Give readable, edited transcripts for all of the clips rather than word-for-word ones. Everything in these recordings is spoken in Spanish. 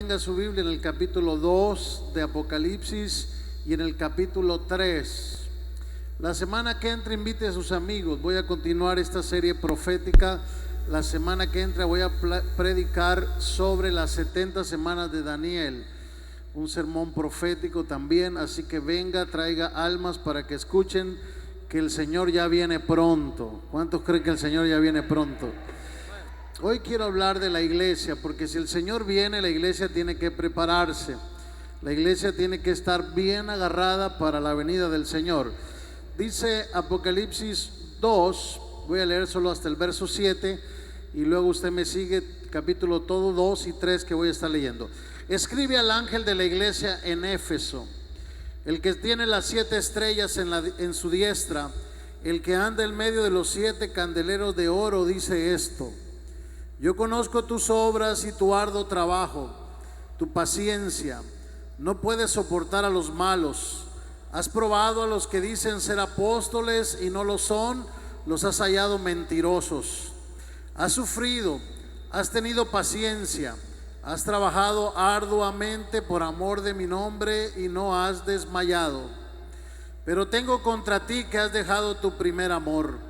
tenga su Biblia en el capítulo 2 de Apocalipsis y en el capítulo 3. La semana que entra invite a sus amigos. Voy a continuar esta serie profética. La semana que entra voy a predicar sobre las 70 semanas de Daniel, un sermón profético también, así que venga, traiga almas para que escuchen que el Señor ya viene pronto. ¿Cuántos creen que el Señor ya viene pronto? Hoy quiero hablar de la iglesia, porque si el Señor viene, la iglesia tiene que prepararse. La iglesia tiene que estar bien agarrada para la venida del Señor. Dice Apocalipsis 2, voy a leer solo hasta el verso 7 y luego usted me sigue capítulo todo 2 y 3 que voy a estar leyendo. Escribe al ángel de la iglesia en Éfeso, el que tiene las 7 estrellas en su diestra, el que anda en medio de los 7 candeleros de oro, dice esto: yo conozco tus obras y tu arduo trabajo, tu paciencia. No puedes soportar a los malos. Has probado a los que dicen ser apóstoles y no lo son, los has hallado mentirosos. Has sufrido, has tenido paciencia, has trabajado arduamente por amor de mi nombre y no has desmayado. Pero tengo contra ti que has dejado tu primer amor.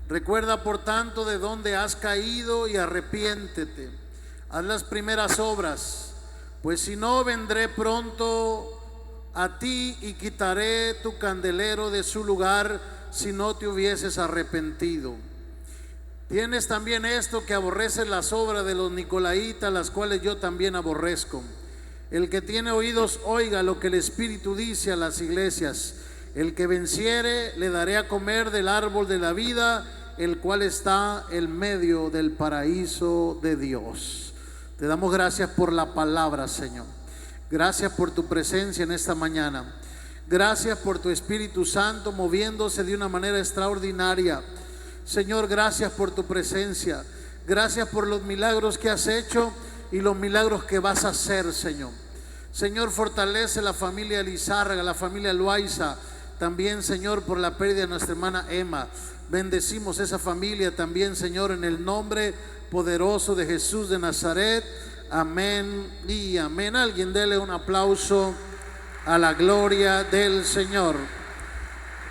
Recuerda por tanto de dónde has caído y arrepiéntete. Haz las primeras obras, pues si no, vendré pronto a ti y quitaré tu candelero de su lugar si no te hubieses arrepentido. Tienes también esto, que aborreces las obras de los nicolaítas, las cuales yo también aborrezco. El que tiene oídos oiga lo que el Espíritu dice a las iglesias. El que venciere le daré a comer del árbol de la vida, el cual está en medio del paraíso de Dios. Te damos gracias por la palabra, Señor. Gracias por tu presencia en esta mañana. Gracias por tu Espíritu Santo moviéndose de una manera extraordinaria. Señor, gracias por tu presencia. Gracias por los milagros que has hecho y los milagros que vas a hacer, Señor. Señor, fortalece la familia Lizárraga, la familia Loaiza. También, Señor, por la pérdida de nuestra hermana Emma. Bendecimos esa familia también, Señor, en el nombre poderoso de Jesús de Nazaret. Amén y amén. Alguien dele un aplauso a la gloria del Señor.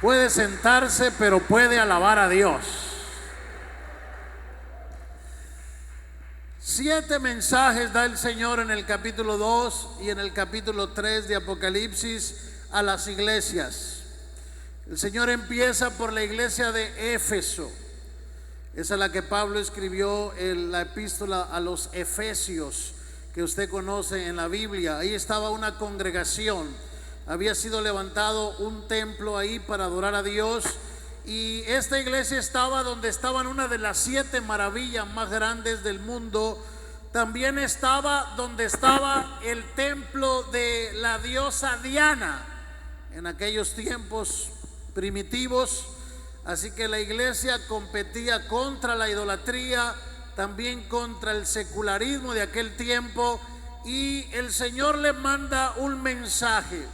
Puede sentarse, pero puede alabar a Dios. 7 mensajes da el Señor en el capítulo 2 y en el capítulo 3 de Apocalipsis a las iglesias. El Señor empieza por la iglesia de Éfeso. Esa es la que Pablo escribió en la epístola a los Efesios, que usted conoce en la Biblia. Ahí estaba una congregación. Había sido levantado un templo ahí para adorar a Dios. Y esta iglesia estaba donde estaban una de las 7 maravillas más grandes del mundo. También estaba donde estaba el templo de la diosa Diana en aquellos tiempos primitivos. Así que la iglesia competía contra la idolatría, también contra el secularismo de aquel tiempo. Y el Señor le manda un mensaje.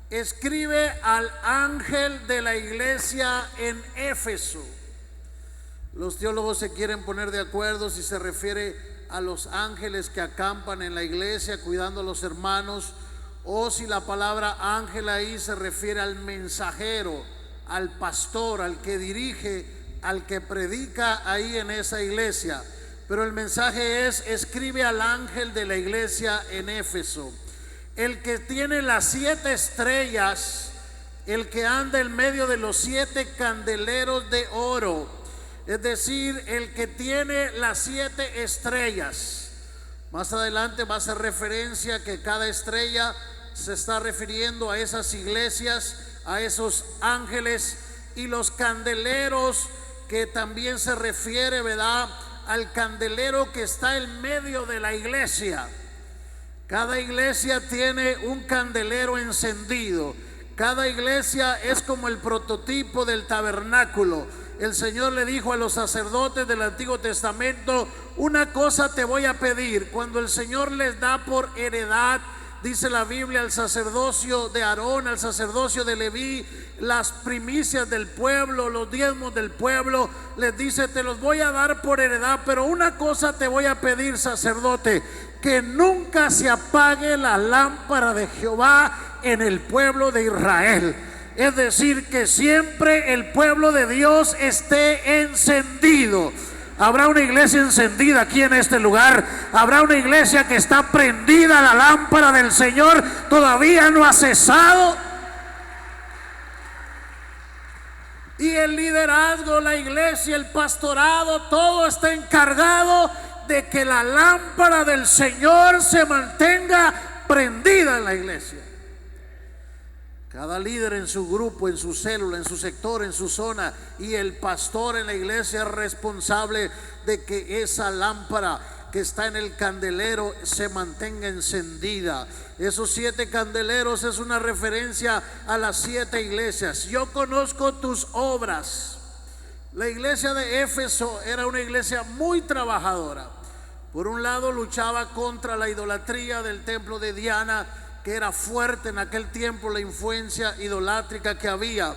Escribe al ángel de la iglesia en Éfeso. Los teólogos se quieren poner de acuerdo si se refiere a los ángeles que acampan en la iglesia cuidando a los hermanos, o si la palabra ángel ahí se refiere al mensajero, al pastor, al que dirige, al que predica ahí en esa iglesia. Pero el mensaje es: escribe al ángel de la iglesia en Éfeso, el que tiene las 7 estrellas, el que anda en medio de los 7 candeleros de oro, es decir, el que tiene las 7 estrellas. Más adelante va a hacer referencia que cada estrella se está refiriendo a esas iglesias, a esos ángeles, y los candeleros, que también se refiere, ¿verdad?, al candelero que está en medio de la iglesia. Cada iglesia tiene un candelero encendido. Cada iglesia es como el prototipo del tabernáculo. El Señor le dijo a los sacerdotes del Antiguo Testamento: una cosa te voy a pedir. Cuando el Señor les da por heredad dice la Biblia, al sacerdocio de Aarón, al sacerdocio de Leví, las primicias del pueblo, los diezmos del pueblo. Les dice: te los voy a dar por heredad, pero una cosa te voy a pedir, sacerdote, que nunca se apague la lámpara de Jehová en el pueblo de Israel. Es decir, que siempre el pueblo de Dios esté encendido. Habrá una iglesia encendida aquí en este lugar. Habrá una iglesia que está prendida. La lámpara del Señor todavía no ha cesado. Y el liderazgo, la iglesia, el pastorado, todo está encargado de que la lámpara del Señor se mantenga prendida en la iglesia. Cada líder en su grupo, en su célula, en su sector, en su zona, y el pastor en la iglesia es responsable de que esa lámpara que está en el candelero se mantenga encendida. Esos 7 candeleros es una referencia a las 7 iglesias. Yo conozco tus obras. La iglesia de Éfeso era una iglesia muy trabajadora. Por un lado, luchaba contra la idolatría del templo de Diana, que era fuerte en aquel tiempo, la influencia idolátrica que había.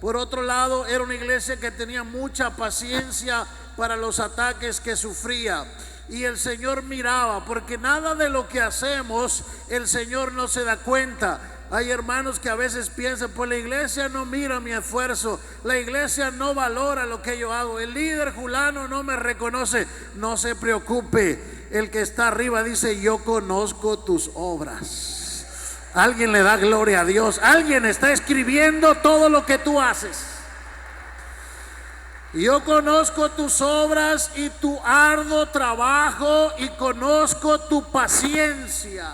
Por otro lado, era una iglesia que tenía mucha paciencia para los ataques que sufría. Y el Señor miraba, porque nada de lo que hacemos el Señor no se da cuenta. Hay hermanos que a veces piensan: pues la iglesia no mira mi esfuerzo, la iglesia no valora lo que yo hago, el líder fulano no me reconoce. No se preocupe, el que está arriba dice: yo conozco tus obras. Alguien le da gloria a Dios. Alguien está escribiendo todo lo que tú haces. Yo conozco tus obras y tu arduo trabajo, y conozco tu paciencia.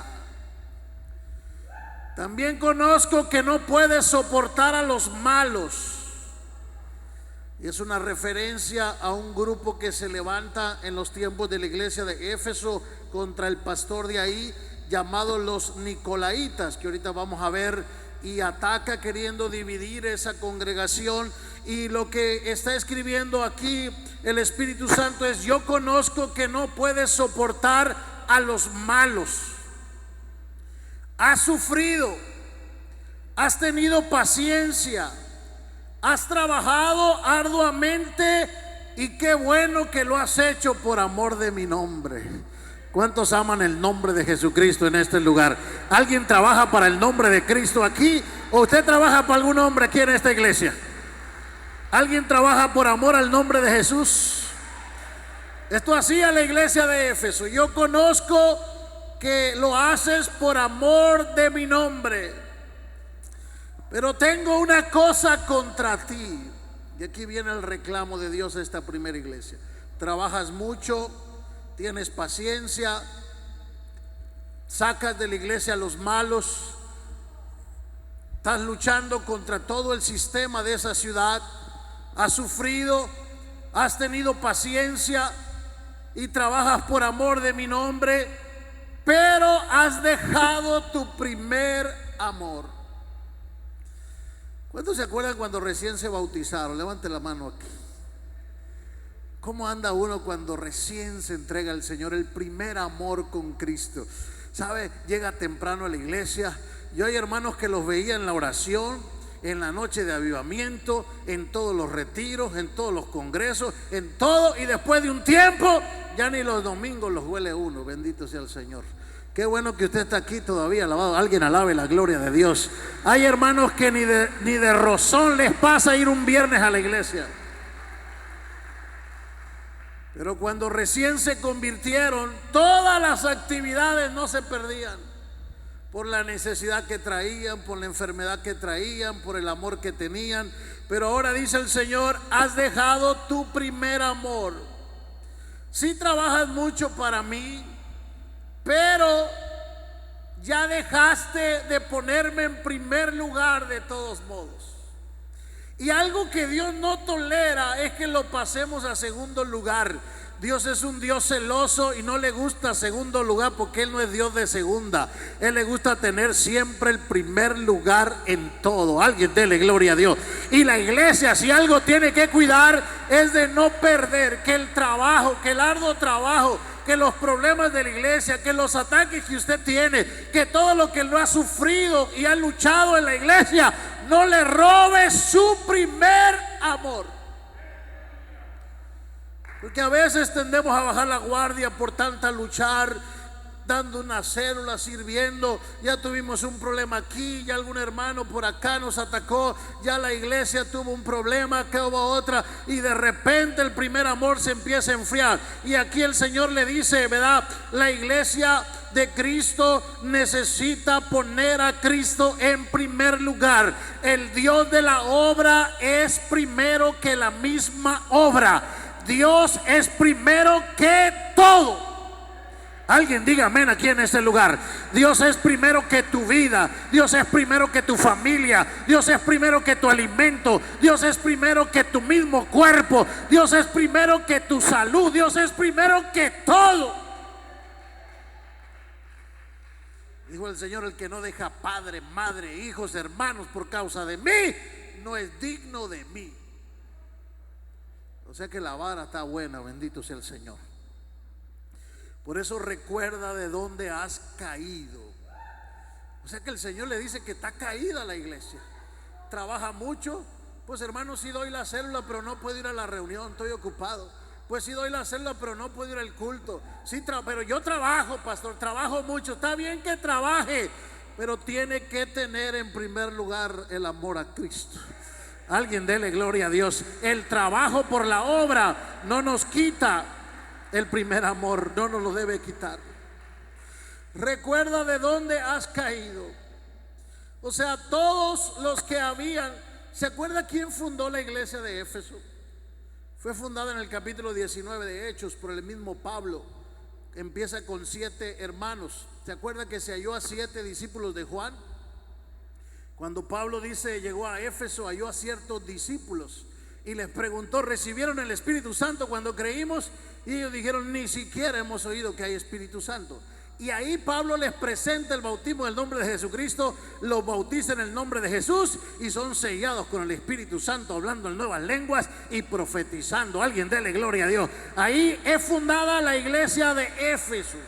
También conozco que no puedes soportar a los malos. Y es una referencia a un grupo que se levanta en los tiempos de la iglesia de Éfeso contra el pastor de ahí, llamados los Nicolaitas, que ahorita vamos a ver, y ataca queriendo dividir esa congregación. Y lo que está escribiendo aquí el Espíritu Santo es: yo conozco que no puedes soportar a los malos. Has sufrido, has tenido paciencia, has trabajado arduamente, y qué bueno que lo has hecho por amor de mi nombre. ¿Cuántos aman el nombre de Jesucristo en este lugar? ¿Alguien trabaja para el nombre de Cristo aquí? ¿O usted trabaja para algún hombre aquí en esta iglesia? ¿Alguien trabaja por amor al nombre de Jesús? Esto hacía la iglesia de Éfeso: yo conozco que lo haces por amor de mi nombre, pero tengo una cosa contra ti. Y aquí viene el reclamo de Dios a esta primera iglesia: trabajas mucho, tienes paciencia, sacas de la iglesia a los malos, estás luchando contra todo el sistema de esa ciudad, has sufrido, has tenido paciencia y trabajas por amor de mi nombre, pero has dejado tu primer amor. ¿Cuántos se acuerdan cuando recién se bautizaron? Levante la mano aquí. ¿Cómo anda uno cuando recién se entrega al Señor? El primer amor con Cristo. ¿Sabe? Llega temprano a la iglesia. Yo hay hermanos que los veía en la oración, en la noche de avivamiento, en todos los retiros, en todos los congresos, en todo, y después de un tiempo ya ni los domingos los huele uno. Bendito sea el Señor. Qué bueno que usted está aquí todavía, alabado. Alguien alabe la gloria de Dios. Hay hermanos que ni de rozón les pasa ir un viernes a la iglesia. Pero cuando recién se convirtieron, todas las actividades no se perdían, por la necesidad que traían, por la enfermedad que traían, por el amor que tenían. Pero ahora dice el Señor: has dejado tu primer amor. Sí trabajas mucho para mí, pero ya dejaste de ponerme en primer lugar de todos modos. Y algo que Dios no tolera es que lo pasemos a segundo lugar. Dios es un Dios celoso y no le gusta segundo lugar, porque Él no es Dios de segunda. Él le gusta tener siempre el primer lugar en todo. Alguien dele gloria a Dios. Y la iglesia, si algo tiene que cuidar, es de no perder, que el trabajo, que el arduo trabajo que los problemas de la iglesia, que los ataques que usted tiene, que todo lo que lo ha sufrido y ha luchado en la iglesia, no le robe su primer amor. Porque a veces tendemos a bajar la guardia por tanta luchar, dando una célula, sirviendo. Ya tuvimos un problema aquí, ya algún hermano por acá nos atacó, ya la iglesia tuvo un problema, acá hubo otra, y de repente el primer amor se empieza a enfriar. Y aquí el Señor le dice, ¿verdad? La iglesia de Cristo necesita poner a Cristo en primer lugar. El Dios de la obra es primero que la misma obra. Dios es primero que todo. Alguien diga amén aquí en este lugar. Dios es primero que tu vida. Dios es primero que tu familia. Dios es primero que tu alimento. Dios es primero que tu mismo cuerpo. Dios es primero que tu salud. Dios es primero que todo. Dijo el Señor: el que no deja padre, madre, hijos, hermanos por causa de mí, no es digno de mí. O sea que la vara está buena, bendito sea el Señor. Por eso recuerda de dónde has caído. O sea que el Señor le dice que está caída la iglesia. Trabaja mucho. Pues hermano, sí doy la célula, pero no puedo ir a la reunión, estoy ocupado. Pues sí doy la célula, pero no puedo ir al culto. Sí, pero yo trabajo, pastor, trabajo mucho. Está bien que trabaje, pero tiene que tener en primer lugar el amor a Cristo. Alguien dele gloria a Dios. El trabajo por la obra no nos quita el primer amor, no nos lo debe quitar. Recuerda de dónde has caído. O sea, todos los que habían. ¿Se acuerda quién fundó la iglesia de Éfeso? Fue fundada en el capítulo 19 de Hechos por el mismo Pablo. Empieza con 7 hermanos. ¿Se acuerda que se halló a 7 discípulos de Juan? Cuando Pablo dice llegó a Éfeso, halló a ciertos discípulos y les preguntó: ¿recibieron el Espíritu Santo cuando creímos? Y ellos dijeron: ni siquiera hemos oído que hay Espíritu Santo. Y ahí Pablo les presenta el bautismo en el nombre de Jesucristo, los bautiza en el nombre de Jesús y son sellados con el Espíritu Santo, hablando en nuevas lenguas y profetizando. Alguien dele gloria a Dios. Ahí es fundada la iglesia de Éfeso.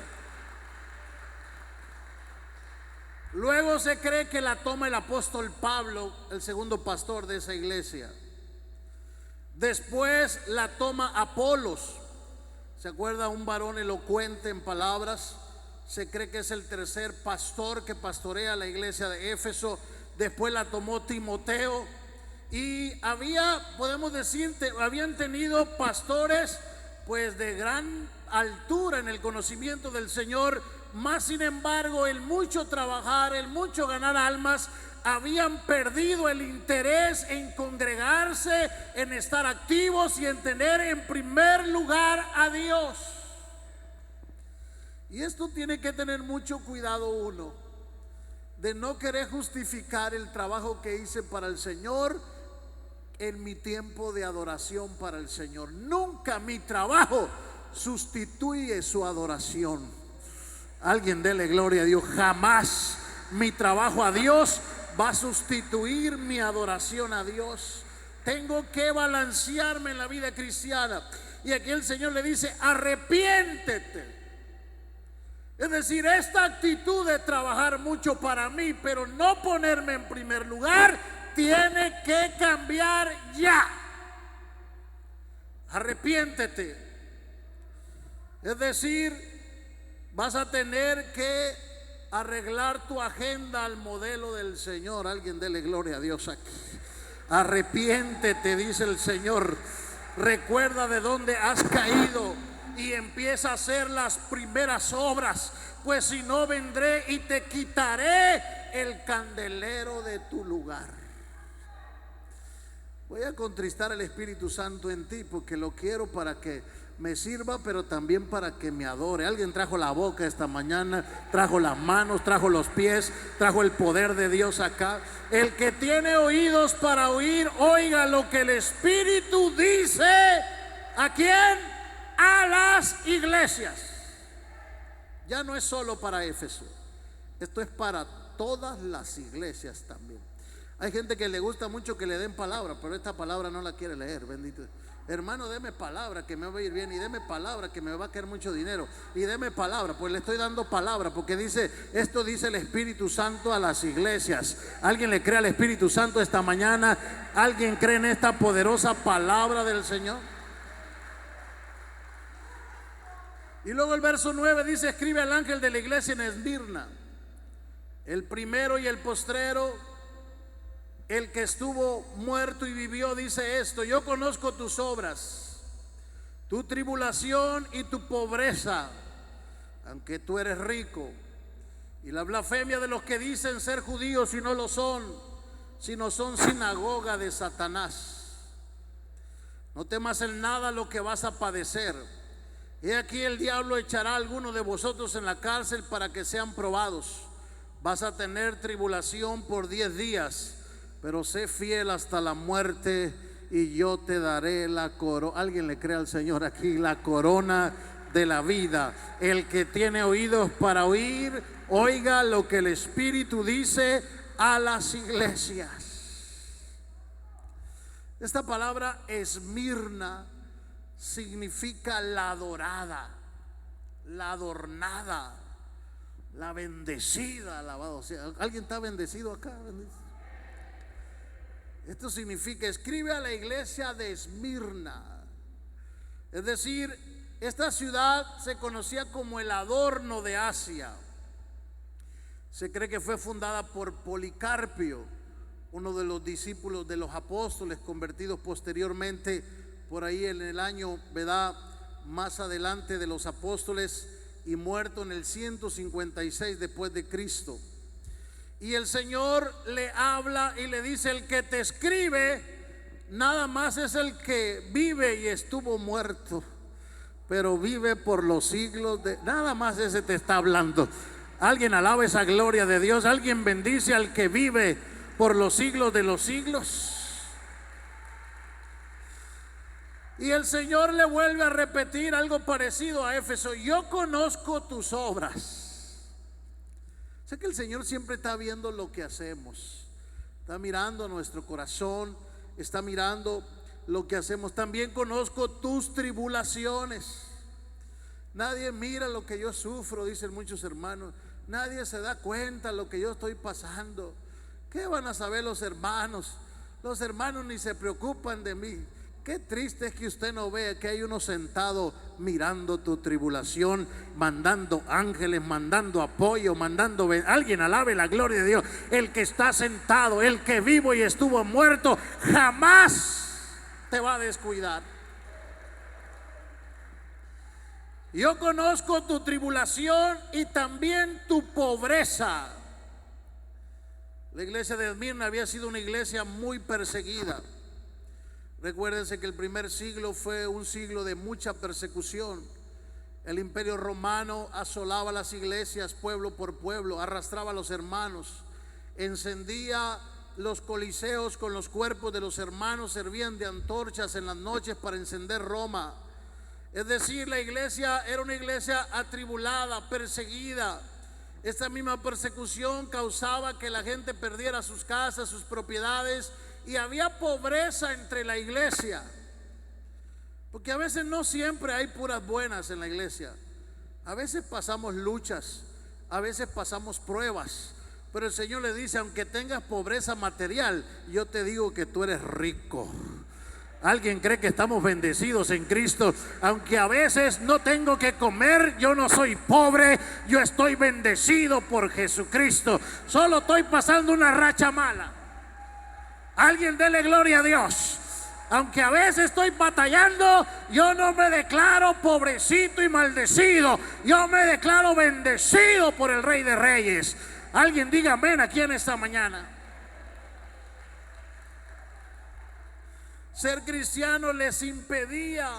Luego se cree que la toma el apóstol Pablo, el segundo pastor de esa iglesia. Después la toma Apolos. ¿Se acuerda? Un varón elocuente en palabras. Se cree que es el tercer pastor que pastorea la iglesia de Éfeso. Después la tomó Timoteo. Y podemos decir, habían tenido pastores pues de gran altura en el conocimiento del Señor. Más sin embargo, el mucho trabajar, el mucho ganar almas, habían perdido el interés en congregarse, en estar activos y en tener en primer lugar a Dios. Y esto tiene que tener mucho cuidado uno, de no querer justificar el trabajo que hice para el Señor en mi tiempo de adoración para el Señor. Nunca mi trabajo sustituye su adoración. Alguien dele gloria a Dios. Jamás mi trabajo a Dios va a sustituir mi adoración a Dios. Tengo que balancearme en la vida cristiana. Y aquí el Señor le dice: arrepiéntete. Es decir, esta actitud de trabajar mucho para mí, pero no ponerme en primer lugar, tiene que cambiar ya. Arrepiéntete. Es decir, vas a tener que arreglar tu agenda al modelo del Señor. Alguien dele gloria a Dios aquí. Arrepiéntete, dice el Señor. Recuerda de dónde has caído y empieza a hacer las primeras obras, pues si no, vendré y te quitaré el candelero de tu lugar. Voy a contristar al Espíritu Santo en ti, porque lo quiero para que me sirva, pero también para que me adore. Alguien trajo la boca esta mañana, trajo las manos, trajo los pies, trajo el poder de Dios acá. El que tiene oídos para oír, oiga lo que el Espíritu dice. ¿A quién? A las iglesias. Ya no es solo para Éfeso, esto es para todas las iglesias también. Hay gente que le gusta mucho que le den palabra, pero esta palabra no la quiere leer, bendito. Hermano, deme palabra que me va a ir bien, y deme palabra que me va a caer mucho dinero, y deme palabra. Pues le estoy dando palabra, porque esto dice el Espíritu Santo a las iglesias. ¿Alguien le cree al Espíritu Santo esta mañana? ¿Alguien cree en esta poderosa palabra del Señor? Y luego el verso 9 dice: escribe al ángel de la iglesia en Esmirna, el primero y el postrero, el que estuvo muerto y vivió, dice esto: yo conozco tus obras, tu tribulación y tu pobreza, aunque tú eres rico, y la blasfemia de los que dicen ser judíos y no lo son, sino son sinagoga de Satanás. No temas en nada lo que vas a padecer. He aquí, el diablo echará a algunos de vosotros en la cárcel para que sean probados. Vas a tener tribulación por 10 días, pero sé fiel hasta la muerte, y yo te daré la corona. ¿Alguien le cree al Señor aquí? La corona de la vida. El que tiene oídos para oír, oiga lo que el Espíritu dice a las iglesias. Esta palabra Esmirna significa la adorada, la adornada, la bendecida, alabado. O sea, ¿alguien está bendecido acá? Esto significa: escribe a la iglesia de Esmirna. Es decir, esta ciudad se conocía como el adorno de Asia. Se cree que fue fundada por Policarpio, uno de los discípulos de los apóstoles, convertidos posteriormente por ahí en el año, ¿verdad?, más adelante de los apóstoles, y muerto en el 156 después de Cristo. Y el Señor le habla y le dice: el que te escribe nada más es el que vive y estuvo muerto, pero vive por los siglos de... Nada más ese te está hablando. Alguien alaba esa gloria de Dios. Alguien bendice al que vive por los siglos de los siglos. Y el Señor le vuelve a repetir algo parecido a Éfeso: yo conozco tus obras. Sé que el Señor siempre está viendo lo que hacemos, está mirando nuestro corazón, está mirando lo que hacemos. También conozco tus tribulaciones. Nadie mira lo que yo sufro, dicen muchos hermanos. Nadie se da cuenta lo que yo estoy pasando. ¿Qué van a saber los hermanos? Los hermanos ni se preocupan de mí. Qué triste es que usted no vea que hay uno sentado mirando tu tribulación, mandando ángeles, mandando apoyo, mandando... Alguien alabe la gloria de Dios. El que está sentado, el que vivo y estuvo muerto, jamás te va a descuidar. Yo conozco tu tribulación y también tu pobreza. La iglesia de Esmirna había sido una iglesia muy perseguida. Recuérdense que el primer siglo fue un siglo de mucha persecución. El imperio romano asolaba las iglesias pueblo por pueblo, arrastraba a los hermanos, encendía los coliseos con los cuerpos de los hermanos, servían de antorchas en las noches para encender Roma. Es decir, la iglesia era una iglesia atribulada, perseguida. Esta misma persecución causaba que la gente perdiera sus casas, sus propiedades, y había pobreza entre la iglesia. Porque a veces no siempre hay puras buenas en la iglesia. A veces pasamos luchas, a veces pasamos pruebas, pero el Señor le dice: aunque tengas pobreza material, yo te digo que tú eres rico. ¿Alguien cree que estamos bendecidos en Cristo? Aunque a veces no tengo que comer, yo no soy pobre, yo estoy bendecido por Jesucristo. Solo estoy pasando una racha mala. Alguien dele gloria a Dios. Aunque a veces estoy batallando, yo no me declaro pobrecito y maldecido. Yo me declaro bendecido por el Rey de Reyes. Alguien diga amén aquí en esta mañana. Ser cristiano les impedía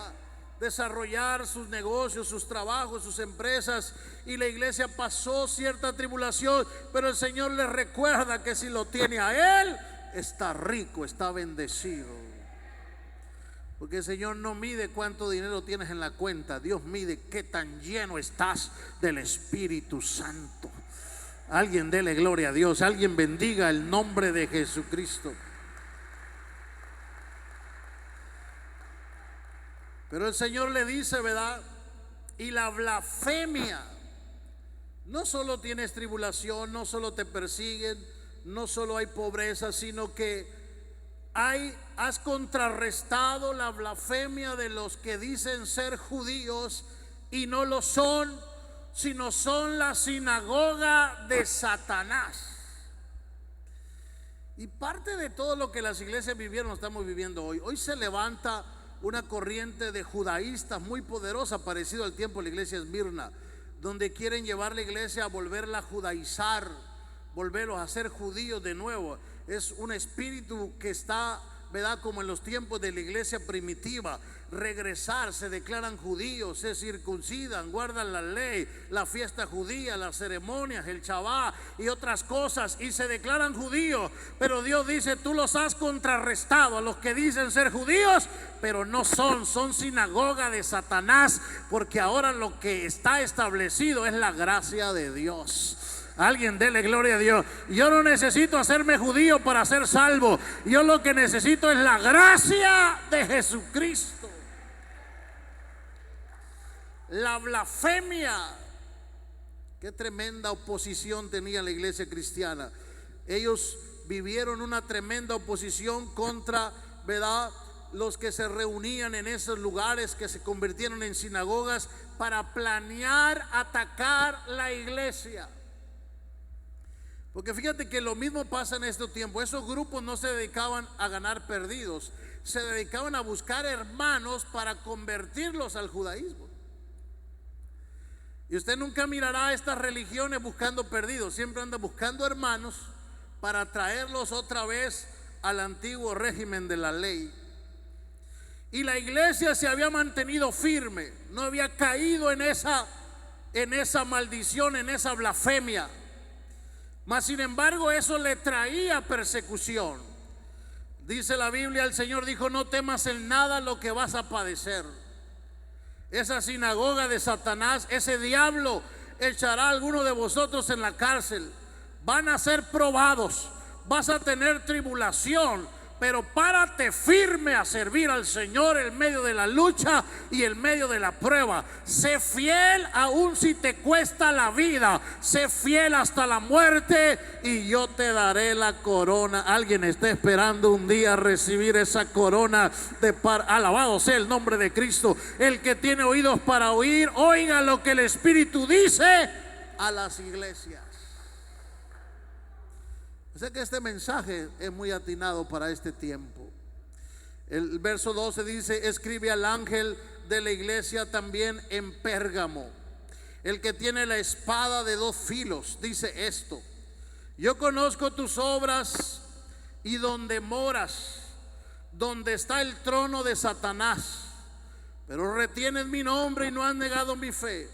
desarrollar sus negocios, sus trabajos, sus empresas, y la iglesia pasó cierta tribulación, pero el Señor les recuerda que si lo tiene a Él, está rico, está bendecido. Porque el Señor no mide cuánto dinero tienes en la cuenta, Dios mide qué tan lleno estás del Espíritu Santo. Alguien dele gloria a Dios, alguien bendiga el nombre de Jesucristo. Pero el Señor le dice, ¿verdad? Y la blasfemia. No solo tienes tribulación, no solo te persiguen, no solo hay pobreza, sino que has contrarrestado la blasfemia de los que dicen ser judíos y no lo son, sino son la sinagoga de Satanás. Y parte de todo lo que las iglesias vivieron lo estamos viviendo hoy. Hoy se levanta una corriente de judaístas muy poderosa, parecido al tiempo de la iglesia Esmirna, donde quieren llevar la iglesia a volverla a judaizar, volverlos a ser judíos de nuevo. Es un espíritu que está, ¿verdad?, como en los tiempos de la iglesia primitiva. Regresar, se declaran judíos, se circuncidan, guardan la ley, la fiesta judía, las ceremonias, el Shabbat y otras cosas, y se declaran judíos. Pero Dios dice: tú los has contrarrestado a los que dicen ser judíos, pero no son sinagoga de Satanás, porque ahora lo que está establecido es la gracia de Dios. Alguien dele gloria a Dios. Yo no necesito hacerme judío para ser salvo. Yo lo que necesito es la gracia de Jesucristo. La blasfemia. Qué tremenda oposición tenía la iglesia cristiana. Ellos vivieron una tremenda oposición contra, ¿verdad?, los que se reunían en esos lugares que se convirtieron en sinagogas para planear atacar la iglesia. Porque fíjate que lo mismo pasa en este tiempo. Esos grupos no se dedicaban a ganar perdidos, se dedicaban a buscar hermanos para convertirlos al judaísmo. Y usted nunca mirará a estas religiones buscando perdidos, siempre anda buscando hermanos para traerlos otra vez al antiguo régimen de la ley. Y la iglesia se había mantenido firme, no había caído en esa maldición, en esa blasfemia. Mas sin embargo eso le traía persecución. Dice la Biblia, el Señor dijo: no temas en nada lo que vas a padecer. Esa sinagoga de Satanás, ese diablo, echará a alguno de vosotros en la cárcel. Van a ser probados, vas a tener tribulación, pero párate firme a servir al Señor en medio de la lucha y en medio de la prueba. Sé fiel aun si te cuesta la vida. Sé fiel hasta la muerte y yo te daré la corona. Alguien está esperando un día recibir esa corona de paz. Alabado sea el nombre de Cristo. El que tiene oídos para oír, oiga lo que el Espíritu dice a las iglesias. Sé que este mensaje es muy atinado para este tiempo. El verso 12 dice: escribe al ángel de la iglesia también en Pérgamo, el que tiene la espada de dos filos, dice esto: yo conozco tus obras y donde moras, donde está el trono de Satanás, pero retienes mi nombre y no has negado mi fe.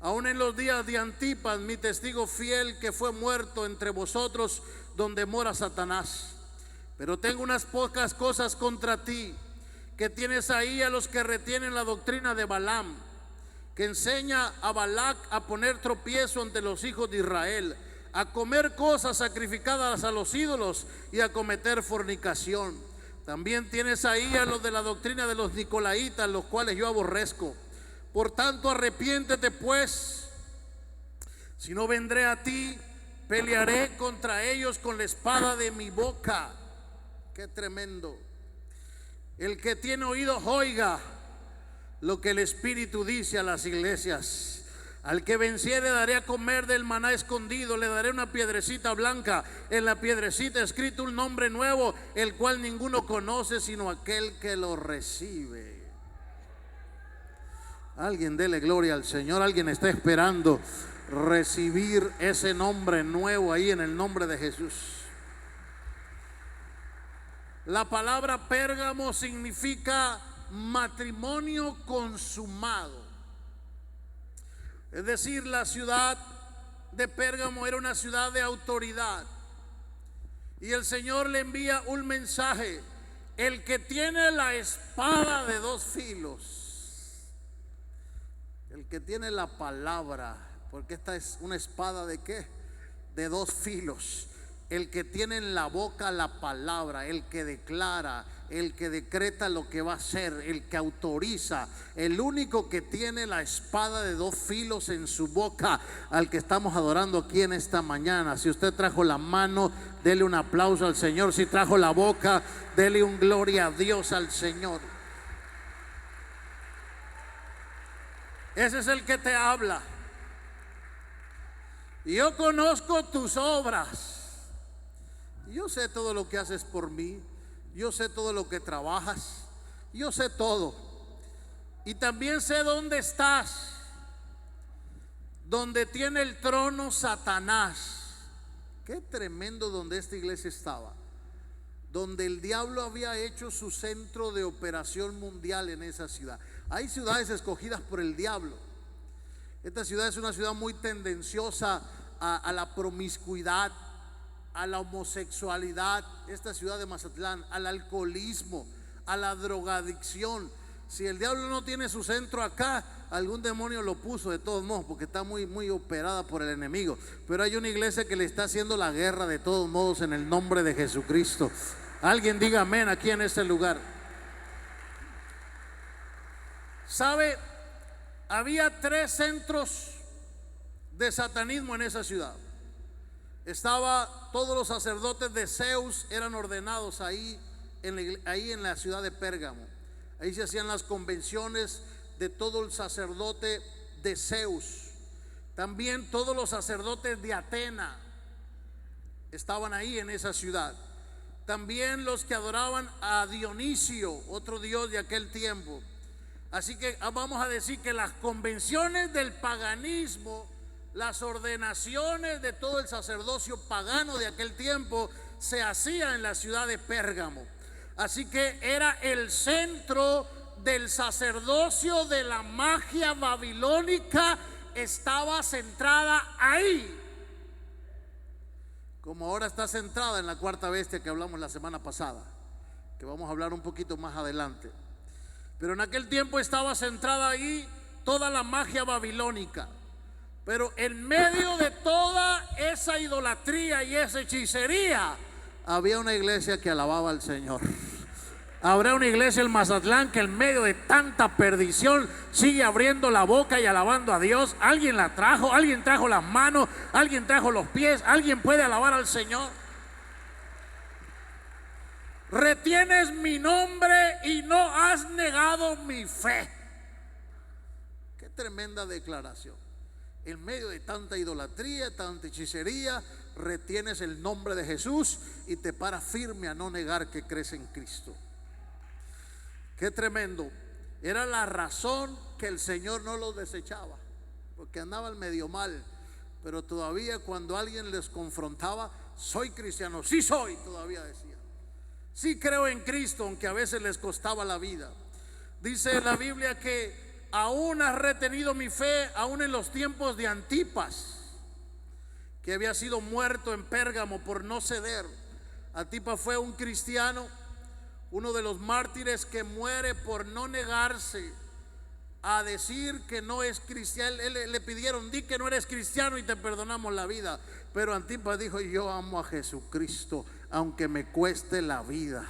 Aún en los días de Antipas, mi testigo fiel, que fue muerto entre vosotros, donde mora Satanás. Pero tengo unas pocas cosas contra ti, que tienes ahí a los que retienen la doctrina de Balaam, que enseña a Balac a poner tropiezo ante los hijos de Israel, a comer cosas sacrificadas a los ídolos y a cometer fornicación. También tienes ahí a los de la doctrina de los nicolaitas, los cuales yo aborrezco. Por tanto, arrepiéntete pues, si no vendré a ti, pelearé contra ellos con la espada de mi boca. Qué tremendo. El que tiene oídos oiga lo que el Espíritu dice a las iglesias. Al que venciere daré a comer del maná escondido, le daré una piedrecita blanca, en la piedrecita escrito un nombre nuevo, el cual ninguno conoce sino aquel que lo recibe. Alguien dele gloria al Señor. Alguien está esperando recibir ese nombre nuevo ahí en el nombre de Jesús. La palabra Pérgamo significa matrimonio consumado. Es decir, la ciudad de Pérgamo era una ciudad de autoridad. Y el Señor le envía un mensaje: el que tiene la espada de dos filos, el que tiene la palabra, porque esta es una espada de ¿qué? De dos filos. El que tiene en la boca la palabra, el que declara, el que decreta lo que va a ser, el que autoriza, el único que tiene la espada de dos filos en su boca, al que estamos adorando aquí en esta mañana. Si usted trajo la mano, dele un aplauso al Señor. Si trajo la boca, dele un gloria a Dios al Señor. Ese es el que te habla. Y yo conozco tus obras. Yo sé todo lo que haces por mí. Yo sé todo lo que trabajas. Yo sé todo. Y también sé dónde estás. Donde tiene el trono Satanás. Qué tremendo donde esta iglesia estaba. Donde el diablo había hecho su centro de operación mundial en esa ciudad. Hay ciudades escogidas por el diablo. Esta ciudad es una ciudad muy tendenciosa a la promiscuidad, a la homosexualidad. Esta ciudad de Mazatlán, al alcoholismo, a la drogadicción. Si el diablo no tiene su centro acá, algún demonio lo puso de todos modos, porque está muy operada por el enemigo. Pero hay una iglesia que le está haciendo la guerra de todos modos en el nombre de Jesucristo. Alguien diga amén aquí en este lugar. ¿Sabe? Había 3 centros de satanismo en esa ciudad. Todos los sacerdotes de Zeus eran ordenados ahí en la ciudad de Pérgamo. Ahí se hacían las convenciones de todo el sacerdote de Zeus. También todos los sacerdotes de Atena estaban ahí en esa ciudad. También los que adoraban a Dionisio, otro dios de aquel tiempo. Así que vamos a decir que las convenciones del paganismo, las ordenaciones de todo el sacerdocio pagano de aquel tiempo se hacían en la ciudad de Pérgamo. Así que era el centro del sacerdocio de la magia babilónica, estaba centrada ahí. Como ahora está centrada en la cuarta bestia que hablamos la semana pasada, que vamos a hablar un poquito más adelante. Pero en aquel tiempo estaba centrada ahí toda la magia babilónica. Pero en medio de toda esa idolatría y esa hechicería, había una iglesia que alababa al Señor. Habrá una iglesia en Mazatlán que en medio de tanta perdición sigue abriendo la boca y alabando a Dios. Alguien la trajo, alguien trajo las manos, alguien trajo los pies, alguien puede alabar al Señor. Retienes mi nombre y no has negado mi fe. Qué tremenda declaración. En medio de tanta idolatría, tanta hechicería, retienes el nombre de Jesús y te paras firme a no negar que crees en Cristo. Qué tremendo. Era la razón que el Señor no los desechaba, porque andaban medio mal. Pero todavía cuando alguien les confrontaba, soy cristiano, sí soy, todavía decía. Sí creo en Cristo, aunque a veces les costaba la vida. Dice la Biblia que aún has retenido mi fe, aún en los tiempos de Antipas, que había sido muerto en Pérgamo por no ceder. Antipas fue un cristiano, uno de los mártires que muere por no negarse a decir que no es cristiano. Le pidieron, di que no eres cristiano y te perdonamos la vida. Pero Antipas dijo, yo amo a Jesucristo aunque me cueste la vida.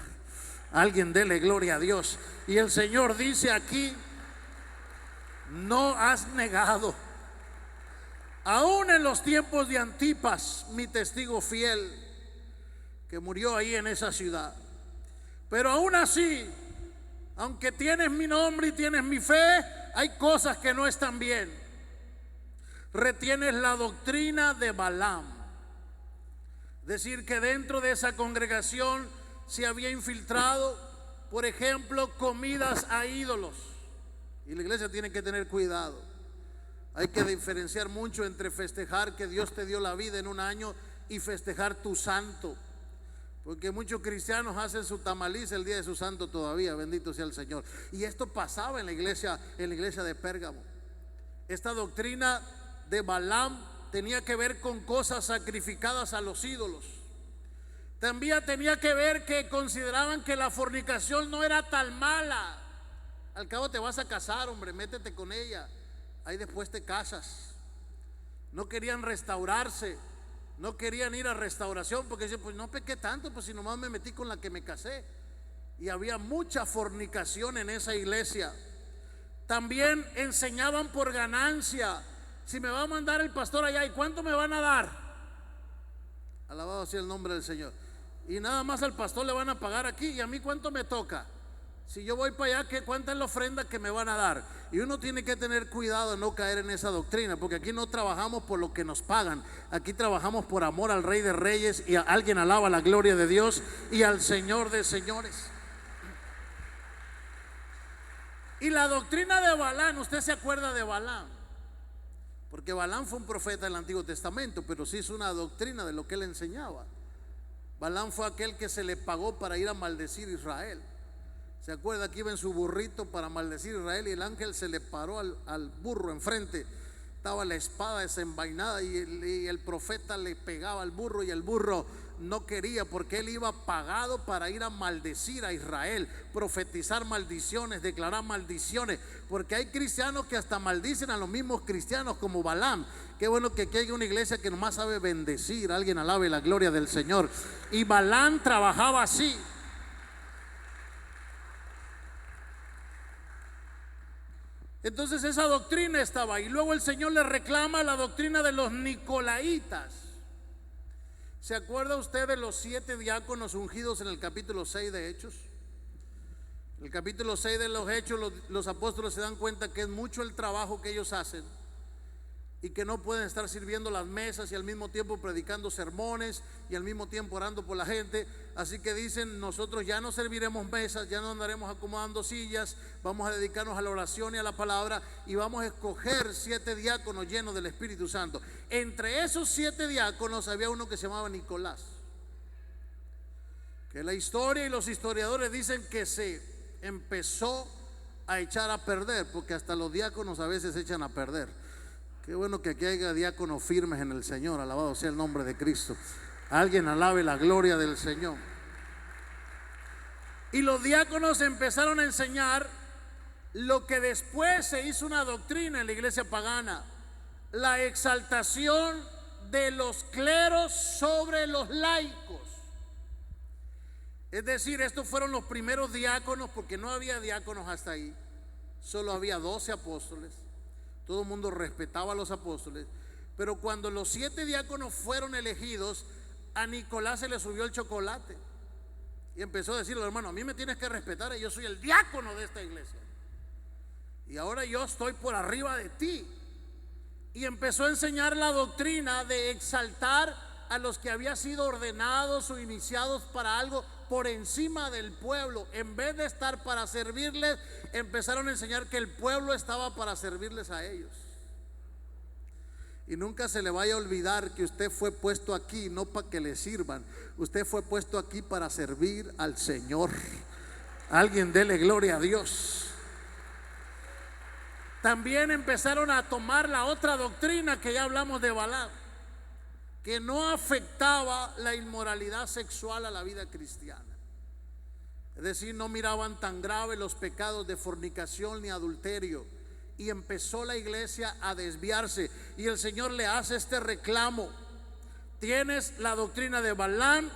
Alguien dele gloria a Dios. Y el Señor dice aquí, no has negado, aún en los tiempos de Antipas, mi testigo fiel, que murió ahí en esa ciudad. Pero aún así, aunque tienes mi nombre y tienes mi fe, hay cosas que no están bien. Retienes la doctrina de Balaam. Decir que dentro de esa congregación se había infiltrado, por ejemplo, comidas a ídolos. Y la iglesia tiene que tener cuidado. Hay que diferenciar mucho entre festejar que Dios te dio la vida en un año y festejar tu santo. Porque muchos cristianos hacen su tamaliz el día de su santo todavía, bendito sea el Señor. Y esto pasaba en la iglesia de Pérgamo. Esta doctrina de Balaam tenía que ver con cosas sacrificadas a los ídolos. También tenía que ver que consideraban que la fornicación no era tan mala. Al cabo te vas a casar, hombre, métete con ella. Ahí después te casas. No querían restaurarse, no querían ir a restauración porque dicen, pues no pequé tanto, pues si nomás me metí con la que me casé. y había mucha fornicación en esa iglesia. También enseñaban por ganancia. Si me va a mandar el pastor allá, ¿y cuánto me van a dar? Alabado sea el nombre del Señor. Y nada más al pastor le van a pagar aquí, y a mí cuánto me toca. Si yo voy para allá, ¿cuánta es la ofrenda que me van a dar? Y uno tiene que tener cuidado de no caer en esa doctrina, porque aquí no trabajamos por lo que nos pagan. Aquí trabajamos por amor al Rey de Reyes, y alguien alaba la gloria de Dios y al Señor de señores. Y la doctrina de Balaam, ¿usted se acuerda de Balaam? Porque Balaam fue un profeta del Antiguo Testamento, pero sí es una doctrina de lo que él enseñaba. Balaam fue aquel que se le pagó para ir a maldecir a Israel. ¿Se acuerda que iba en su burrito para maldecir a Israel? Y el ángel se le paró al burro enfrente. Estaba la espada desenvainada y el profeta le pegaba al burro, y el burro no quería, porque él iba pagado para ir a maldecir a Israel, profetizar maldiciones, declarar maldiciones, porque hay cristianos que hasta maldicen a los mismos cristianos, como Balaam. Qué bueno que aquí hay una iglesia que nomás sabe bendecir. Alguien alabe la gloria del Señor. Y Balaam trabajaba así. Entonces esa doctrina estaba, y luego el Señor le reclama la doctrina de los nicolaitas. ¿Se acuerda usted de los 7 diáconos ungidos en el capítulo 6 de Hechos? En el capítulo 6 de los Hechos, los apóstoles se dan cuenta que es mucho el trabajo que ellos hacen, y que no pueden estar sirviendo las mesas y al mismo tiempo predicando sermones y al mismo tiempo orando por la gente. Así que dicen: nosotros ya no serviremos mesas, ya no andaremos acomodando sillas, vamos a dedicarnos a la oración y a la palabra, y vamos a escoger 7 diáconos llenos del Espíritu Santo. Entre esos 7 diáconos había uno que se llamaba Nicolás, que la historia y los historiadores dicen que se empezó a echar a perder, porque hasta los diáconos a veces se echan a perder. Qué bueno que aquí haya diáconos firmes en el Señor. Alabado sea el nombre de Cristo. Alguien alabe la gloria del Señor. Y los diáconos empezaron a enseñar lo que después se hizo una doctrina en la iglesia pagana: la exaltación de los cleros sobre los laicos. Es decir, estos fueron los primeros diáconos, porque no había diáconos hasta ahí. Solo había 12 apóstoles. Todo el mundo respetaba a los apóstoles. Pero cuando los 7 diáconos fueron elegidos, a Nicolás se le subió el chocolate y empezó a decirle: hermano, a mí me tienes que respetar, yo soy el diácono de esta iglesia, y ahora yo estoy por arriba de ti. Y empezó a enseñar la doctrina de exaltar a los que habían sido ordenados o iniciados para algo por encima del pueblo. En vez de estar para servirles, empezaron a enseñar que el pueblo estaba para servirles a ellos. Y nunca se le vaya a olvidar que usted fue puesto aquí no para que le sirvan, usted fue puesto aquí para servir al Señor. Alguien dele gloria a Dios. También empezaron a tomar la otra doctrina que ya hablamos de Balaam, que no afectaba la inmoralidad sexual a la vida cristiana. Es decir, no miraban tan grave los pecados de fornicación ni adulterio. Y empezó la iglesia a desviarse, y el Señor le hace este reclamo: tienes la doctrina de Balaam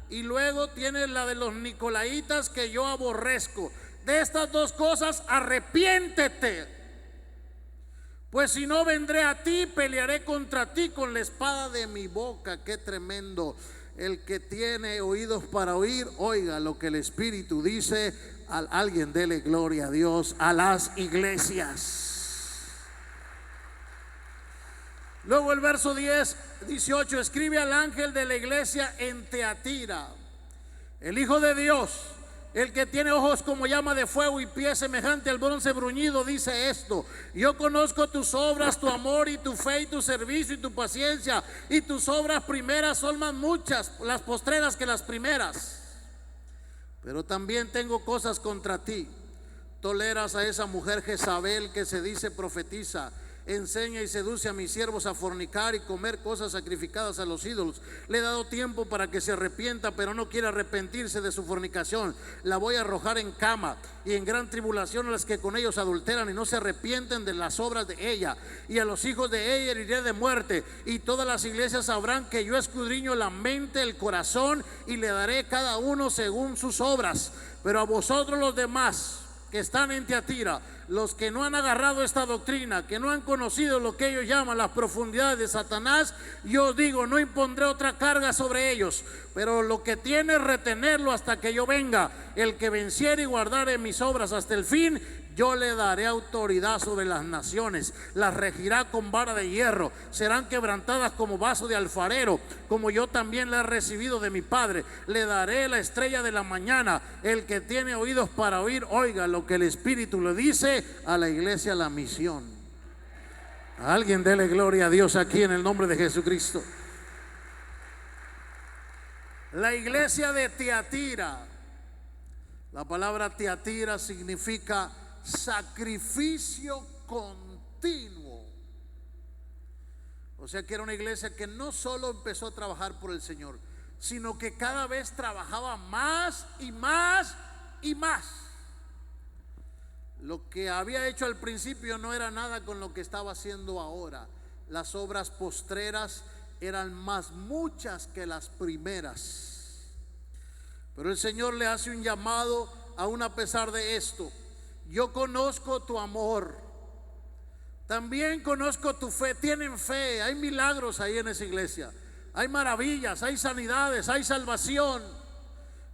y luego tienes la de los nicolaitas, que yo aborrezco. De estas dos cosas arrepiéntete, pues si no, vendré a ti, pelearé contra ti con la espada de mi boca. Qué tremendo. El que tiene oídos para oír, oiga lo que el Espíritu dice. Alguien dele gloria a Dios, a las iglesias. Luego el verso 18: escribe al ángel de la iglesia en Teatira, el Hijo de Dios, el que tiene ojos como llama de fuego y pies semejante al bronce bruñido, dice esto: yo conozco tus obras, tu amor y tu fe y tu servicio y tu paciencia, y tus obras primeras son más muchas, las postreras, que las primeras. Pero también tengo cosas contra ti. Toleras a esa mujer Jezabel, que se dice profetiza, enseña y seduce a mis siervos a fornicar y comer cosas sacrificadas a los ídolos. Le he dado tiempo para que se arrepienta, pero no quiere arrepentirse de su fornicación. La voy a arrojar en cama y en gran tribulación a las que con ellos adulteran y no se arrepienten de las obras de ella. Y a los hijos de ella heriré de muerte, y todas las iglesias sabrán que yo escudriño la mente, el corazón, y le daré cada uno según sus obras. Pero a vosotros los demás que están en Tiatira, los que no han agarrado esta doctrina, que no han conocido lo que ellos llaman las profundidades de Satanás, yo os digo, no impondré otra carga sobre ellos, pero lo que tiene es retenerlo hasta que yo venga. El que venciere y guardare mis obras hasta el fin, yo le daré autoridad sobre las naciones, las regirá con vara de hierro, serán quebrantadas como vaso de alfarero, como yo también la he recibido de mi Padre. Le daré la estrella de la mañana. El que tiene oídos para oír, oiga lo que el Espíritu le dice a la iglesia, la misión. A alguien dele gloria a Dios aquí en el nombre de Jesucristo. La iglesia de Tiatira. La palabra Tiatira significa sacrificio continuo. O sea que era una iglesia que no solo empezó a trabajar por el Señor, sino que cada vez trabajaba más y más y más. Lo que había hecho al principio no era nada con lo que estaba haciendo ahora. Las obras postreras eran más muchas que las primeras. Pero el Señor le hace un llamado aún a pesar de esto. Yo conozco tu amor, también conozco tu fe. Tienen fe, hay milagros ahí en esa iglesia, hay maravillas, hay sanidades, hay salvación.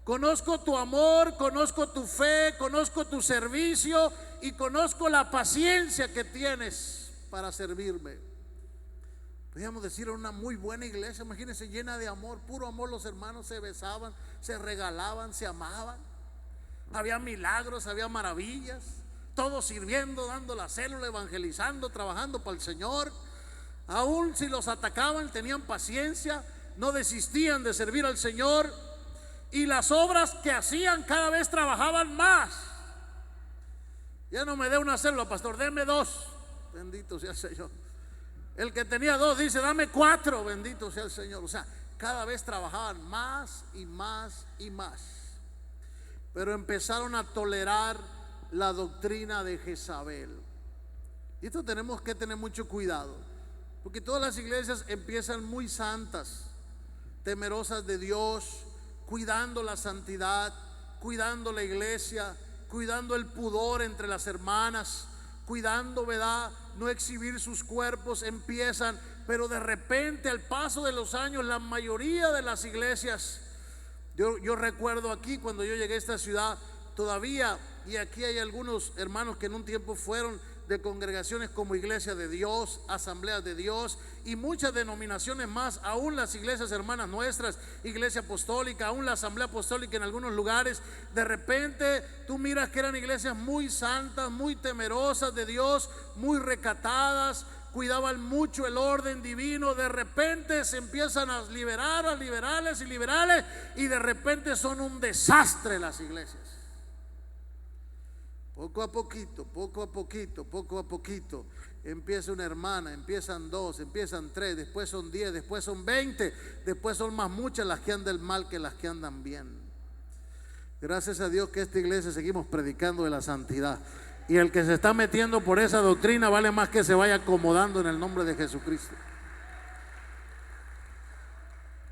Conozco tu amor, conozco tu fe, conozco tu servicio y conozco la paciencia que tienes para servirme. Podríamos decir, era una muy buena iglesia, imagínense, llena de amor, puro amor. Los hermanos se besaban, se regalaban, se amaban. Había milagros, había maravillas, todos sirviendo, dando la célula, evangelizando, trabajando para el Señor. Aún si los atacaban, tenían paciencia, no desistían de servir al Señor. Y las obras que hacían cada vez trabajaban más. Ya no me dé una célula, pastor, deme 2. Bendito sea el Señor. El que tenía 2 dice, dame 4. Bendito sea el Señor. O sea, cada vez trabajaban más y más y más. Pero empezaron a tolerar la doctrina de Jezabel. Y esto tenemos que tener mucho cuidado, porque todas las iglesias empiezan muy santas, temerosas de Dios, cuidando la santidad, cuidando la iglesia, cuidando el pudor entre las hermanas, cuidando, ¿verdad?, no exhibir sus cuerpos. Empiezan, pero de repente al paso de los años, la mayoría de las iglesias, yo recuerdo aquí cuando yo llegué a esta ciudad, todavía, y aquí hay algunos hermanos que en un tiempo fueron de congregaciones como Iglesia de Dios, Asambleas de Dios y muchas denominaciones más, aún las iglesias hermanas nuestras, Iglesia Apostólica, aún la Asamblea Apostólica en algunos lugares. De repente tú miras que eran iglesias muy santas, muy temerosas de Dios, muy recatadas, cuidaban mucho el orden divino. De repente se empiezan a liberar a liberales y liberales, y de repente son un desastre las iglesias. Poco a poquito, poco a poquito, poco a poquito, empieza una hermana, empiezan 2, empiezan 3, después son 10, después son 20, después son más muchas las que andan mal que las que andan bien. Gracias a Dios que esta iglesia seguimos predicando de la santidad, y el que se está metiendo por esa doctrina vale más que se vaya acomodando en el nombre de Jesucristo.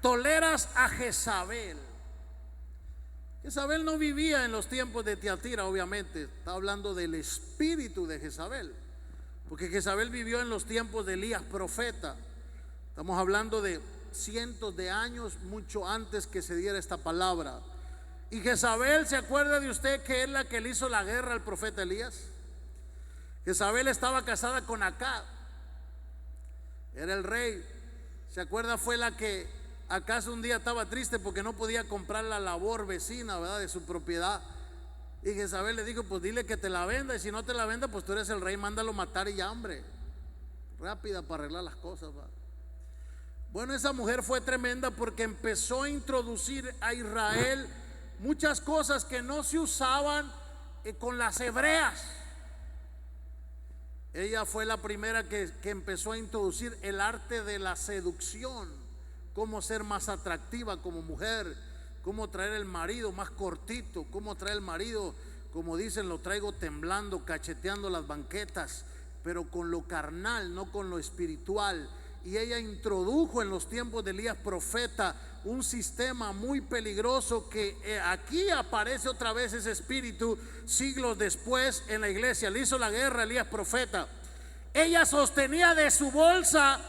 Toleras a Jezabel. Jezabel no vivía en los tiempos de Tiatira, obviamente. Está hablando del espíritu de Jezabel, porque Jezabel vivió en los tiempos de Elías profeta. Estamos hablando de cientos de años, mucho antes que se diera esta palabra. Y Jezabel, ¿se acuerda de usted que es la que le hizo la guerra al profeta Elías? Jezabel estaba casada con Acab, era el rey. ¿Se acuerda? Fue la que acaso un día estaba triste porque no podía comprar la labor vecina, ¿verdad?, de su propiedad. Y Jezabel le dijo, pues dile que te la venda, y si no te la venda, pues tú eres el rey, mándalo matar y ya, hombre. Rápida para arreglar las cosas, ¿verdad? Bueno, esa mujer fue tremenda porque empezó a introducir a Israel muchas cosas que no se usaban con las hebreas. Ella fue la primera que empezó a introducir el arte de la seducción, cómo ser más atractiva como mujer, cómo traer el marido más cortito, cómo traer el marido, como dicen, lo traigo temblando, cacheteando las banquetas, pero con lo carnal, no con lo espiritual. Y ella introdujo en los tiempos de Elías profeta un sistema muy peligroso que aquí aparece otra vez ese espíritu siglos después en la iglesia. Le hizo la guerra a Elías profeta. Ella sostenía de su bolsa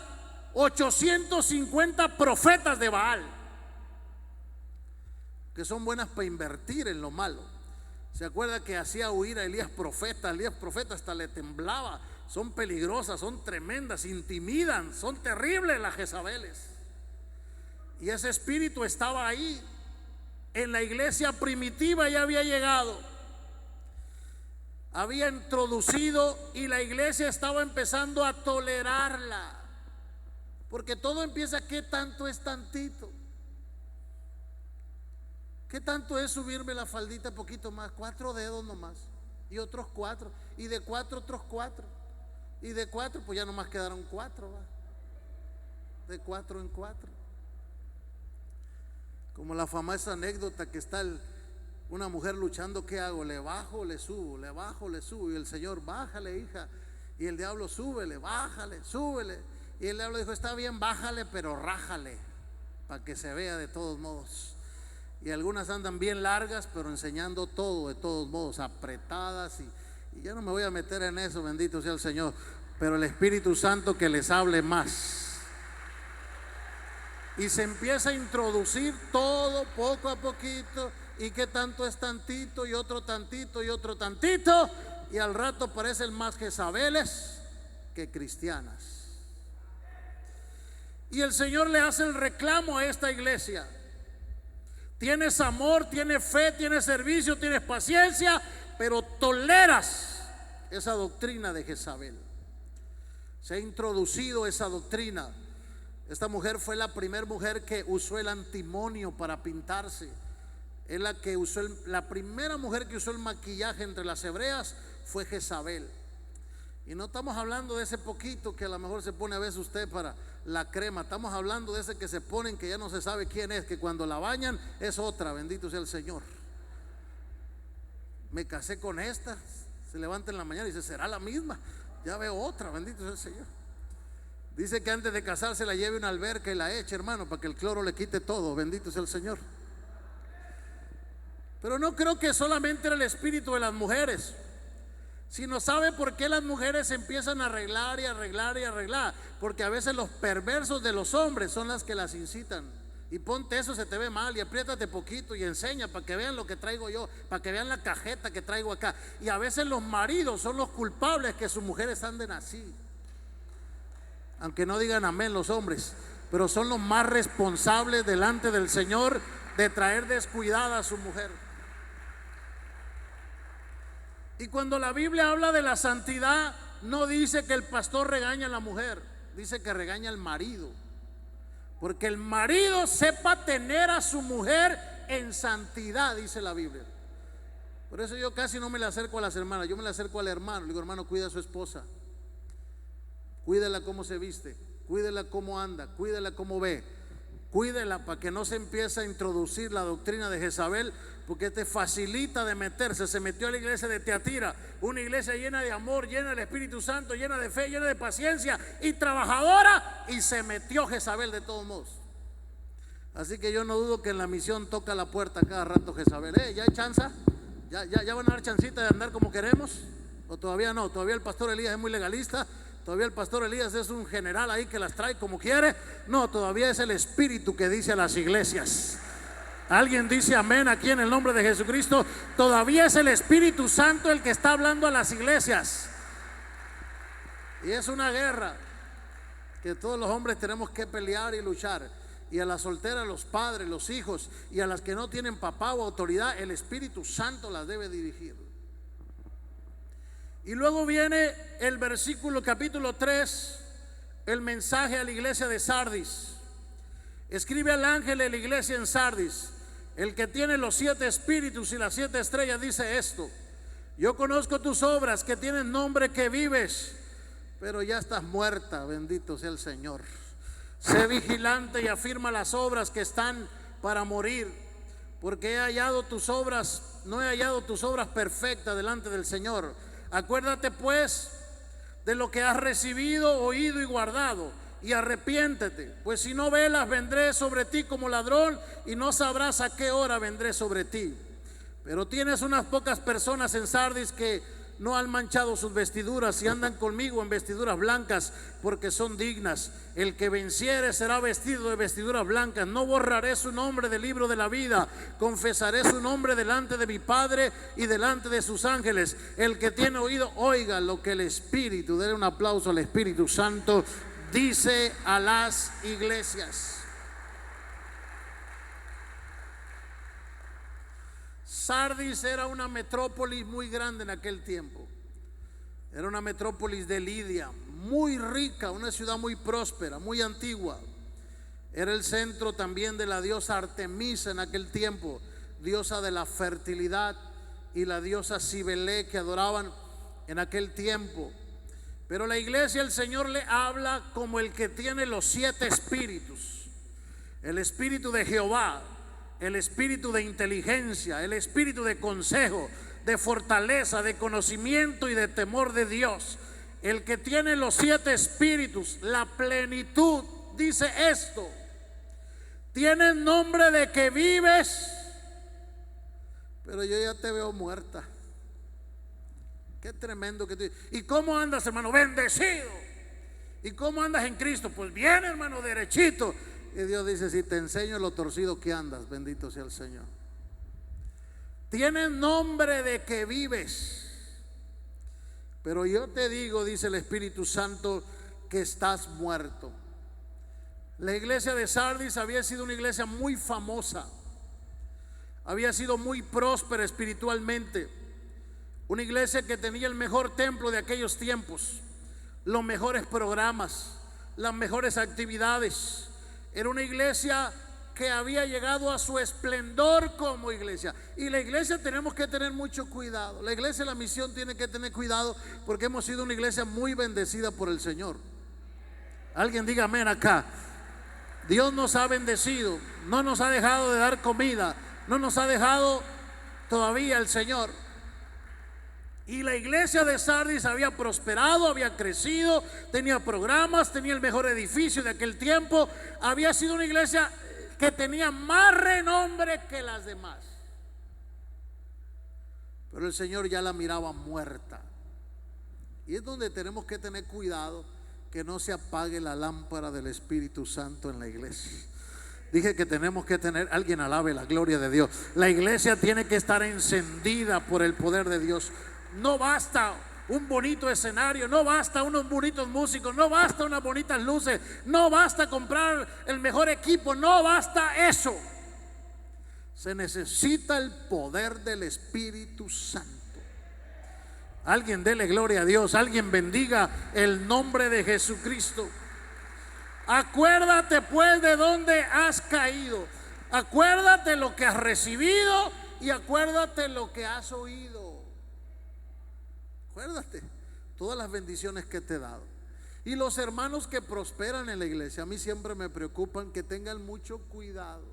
850 profetas de Baal, que son buenas para invertir en lo malo. ¿Se acuerda que hacía huir a Elías profeta? Elías profeta hasta le temblaba. Son peligrosas, son tremendas, intimidan, son terribles las Jezabeles. Y ese espíritu estaba ahí. En la iglesia primitiva ya había llegado, había introducido, y la iglesia estaba empezando a tolerarla. Porque todo empieza, ¿qué tanto es tantito? ¿Qué tanto es subirme la faldita poquito más? 4 dedos nomás, y otros 4, y de 4 otros 4, y de 4 pues ya nomás quedaron 4, ¿va? De 4 en 4. Como la famosa anécdota que está una mujer luchando, ¿qué hago? ¿Le bajo o le subo? Le bajo o le subo. Y el Señor, bájale, hija. Y el diablo, súbele, bájale, súbele. Y el diablo dijo, está bien, bájale, pero rájale, para que se vea de todos modos. Y algunas andan bien largas, pero enseñando todo de todos modos, apretadas. Y ya no me voy a meter en eso, bendito sea el Señor. Pero el Espíritu Santo que les hable más. Y se empieza a introducir todo poco a poquito. Y que tanto es tantito, y otro tantito, y otro tantito. Y al rato parecen más Jezabeles que cristianas. Y el Señor le hace el reclamo a esta iglesia. Tienes amor, tienes fe, tienes servicio, tienes paciencia, pero toleras esa doctrina de Jezabel. Se ha introducido esa doctrina. Esta mujer fue la primera mujer que usó el antimonio para pintarse. Es la que usó la primera mujer que usó el maquillaje entre las hebreas fue Jezabel. Y no estamos hablando de ese poquito que a lo mejor se pone a veces usted para la crema. Estamos hablando de ese que se ponen que ya no se sabe quién es, que cuando la bañan es otra, bendito sea el Señor. Me casé con esta, se levanta en la mañana y dice, ¿será la misma? Ya veo otra, bendito sea el Señor. Dice que antes de casarse la lleve a una alberca y la eche, hermano, para que el cloro le quite todo, bendito sea el Señor. Pero no creo que solamente era el espíritu de las mujeres, sino sabe por qué las mujeres empiezan a arreglar y arreglar y arreglar. Porque a veces los perversos de los hombres son las que las incitan. Y ponte eso, se te ve mal, y apriétate poquito y enseña para que vean lo que traigo yo, para que vean la cajeta que traigo acá. Y a veces los maridos son los culpables que sus mujeres anden así. Aunque no digan amén los hombres, pero son los más responsables delante del Señor de traer descuidada a su mujer. Y cuando la Biblia habla de la santidad, no dice que el pastor regaña a la mujer, dice que regaña al marido. Porque el marido sepa tener a su mujer en santidad, dice la Biblia. Por eso yo casi no me le acerco a las hermanas, yo me le acerco al hermano. Le digo, hermano, cuida a su esposa, cuídela cómo se viste, cuídela cómo anda, cuídela cómo ve, cuídela para que no se empiece a introducir la doctrina de Jezabel, porque te facilita de meterse. Se metió a la iglesia de Teatira, una iglesia llena de amor, llena del Espíritu Santo, llena de fe, llena de paciencia y trabajadora, y se metió Jezabel de todos modos. Así que yo no dudo que en la misión toca la puerta cada rato Jezabel. ¿Ya hay chanza? ¿Ya van a dar chancita de andar como queremos? ¿O todavía no? Todavía el pastor Elías es muy legalista. Todavía el pastor Elías es un general ahí que las trae como quiere. No, todavía es el Espíritu que dice a las iglesias. Alguien dice amén aquí en el nombre de Jesucristo. Todavía es el Espíritu Santo el que está hablando a las iglesias. Y es una guerra que todos los hombres tenemos que pelear y luchar. Y a las solteras, los padres, los hijos, y a las que no tienen papá o autoridad, el Espíritu Santo las debe dirigir. Y luego viene el versículo capítulo 3, el mensaje a la iglesia de Sardis. Escribe al ángel de la iglesia en Sardis, el que tiene los 7 espíritus y las 7 estrellas, dice esto: yo conozco tus obras, que tienes nombre, que vives pero ya estás muerta, bendito sea el Señor. Sé vigilante y afirma las obras que están para morir, porque he hallado tus obras, no he hallado tus obras perfectas delante del Señor. Acuérdate pues de lo que has recibido, oído y guardado, y arrepiéntete, pues si no velas, vendré sobre ti como ladrón, y no sabrás a qué hora vendré sobre ti. Pero tienes unas pocas personas en Sardis que no han manchado sus vestiduras y andan conmigo en vestiduras blancas, porque son dignas. El que venciere será vestido de vestiduras blancas. No borraré su nombre del libro de la vida, confesaré su nombre delante de mi Padre y delante de sus ángeles. El que tiene oído, oiga lo que el Espíritu, denle un aplauso al Espíritu Santo, dice a las iglesias. Sardis era una metrópolis muy grande en aquel tiempo. Era una metrópolis de Lidia, muy rica, una ciudad muy próspera, muy antigua. Era el centro también de la diosa Artemisa en aquel tiempo, diosa de la fertilidad, y la diosa Cibele, que adoraban en aquel tiempo. Pero la iglesia, el Señor le habla como el que tiene los 7 espíritus: el espíritu de Jehová, el espíritu de inteligencia, el espíritu de consejo, de fortaleza, de conocimiento y de temor de Dios. El que tiene los 7 espíritus, la plenitud, dice esto: tienes nombre de que vives, pero yo ya te veo muerta. Qué tremendo que tú. ¿Y cómo andas, hermano? Bendecido. ¿Y cómo andas en Cristo? Pues bien, hermano, derechito. Y Dios dice: si te enseño lo torcido que andas, bendito sea el Señor. Tienes nombre de que vives, pero yo te digo, dice el Espíritu Santo, que estás muerto. La iglesia de Sardis había sido una iglesia muy famosa, había sido muy próspera espiritualmente, una iglesia que tenía el mejor templo de aquellos tiempos, los mejores programas, las mejores actividades. Era una iglesia que había llegado a su esplendor como iglesia. Y la iglesia tenemos que tener mucho cuidado. La iglesia de la misión tiene que tener cuidado, porque hemos sido una iglesia muy bendecida por el Señor. Alguien diga amén acá. Dios nos ha bendecido, no nos ha dejado de dar comida, no nos ha dejado todavía el Señor. Y la iglesia de Sardis había prosperado, había crecido, tenía programas, tenía el mejor edificio de aquel tiempo. Había sido una iglesia que tenía más renombre que las demás. Pero el Señor ya la miraba muerta. Y es donde tenemos que tener cuidado que no se apague la lámpara del Espíritu Santo en la iglesia. Dije que tenemos que tener, alguien alabe la gloria de Dios. La iglesia tiene que estar encendida por el poder de Dios. No basta un bonito escenario, no basta unos bonitos músicos, no basta unas bonitas luces, no basta comprar el mejor equipo, no basta eso. Se necesita el poder del Espíritu Santo. Alguien dele gloria a Dios, alguien bendiga el nombre de Jesucristo. Acuérdate pues de dónde has caído, acuérdate lo que has recibido y acuérdate lo que has oído. Acuérdate todas las bendiciones que te he dado. Y los hermanos que prosperan en la iglesia, a mí siempre me preocupan que tengan mucho cuidado,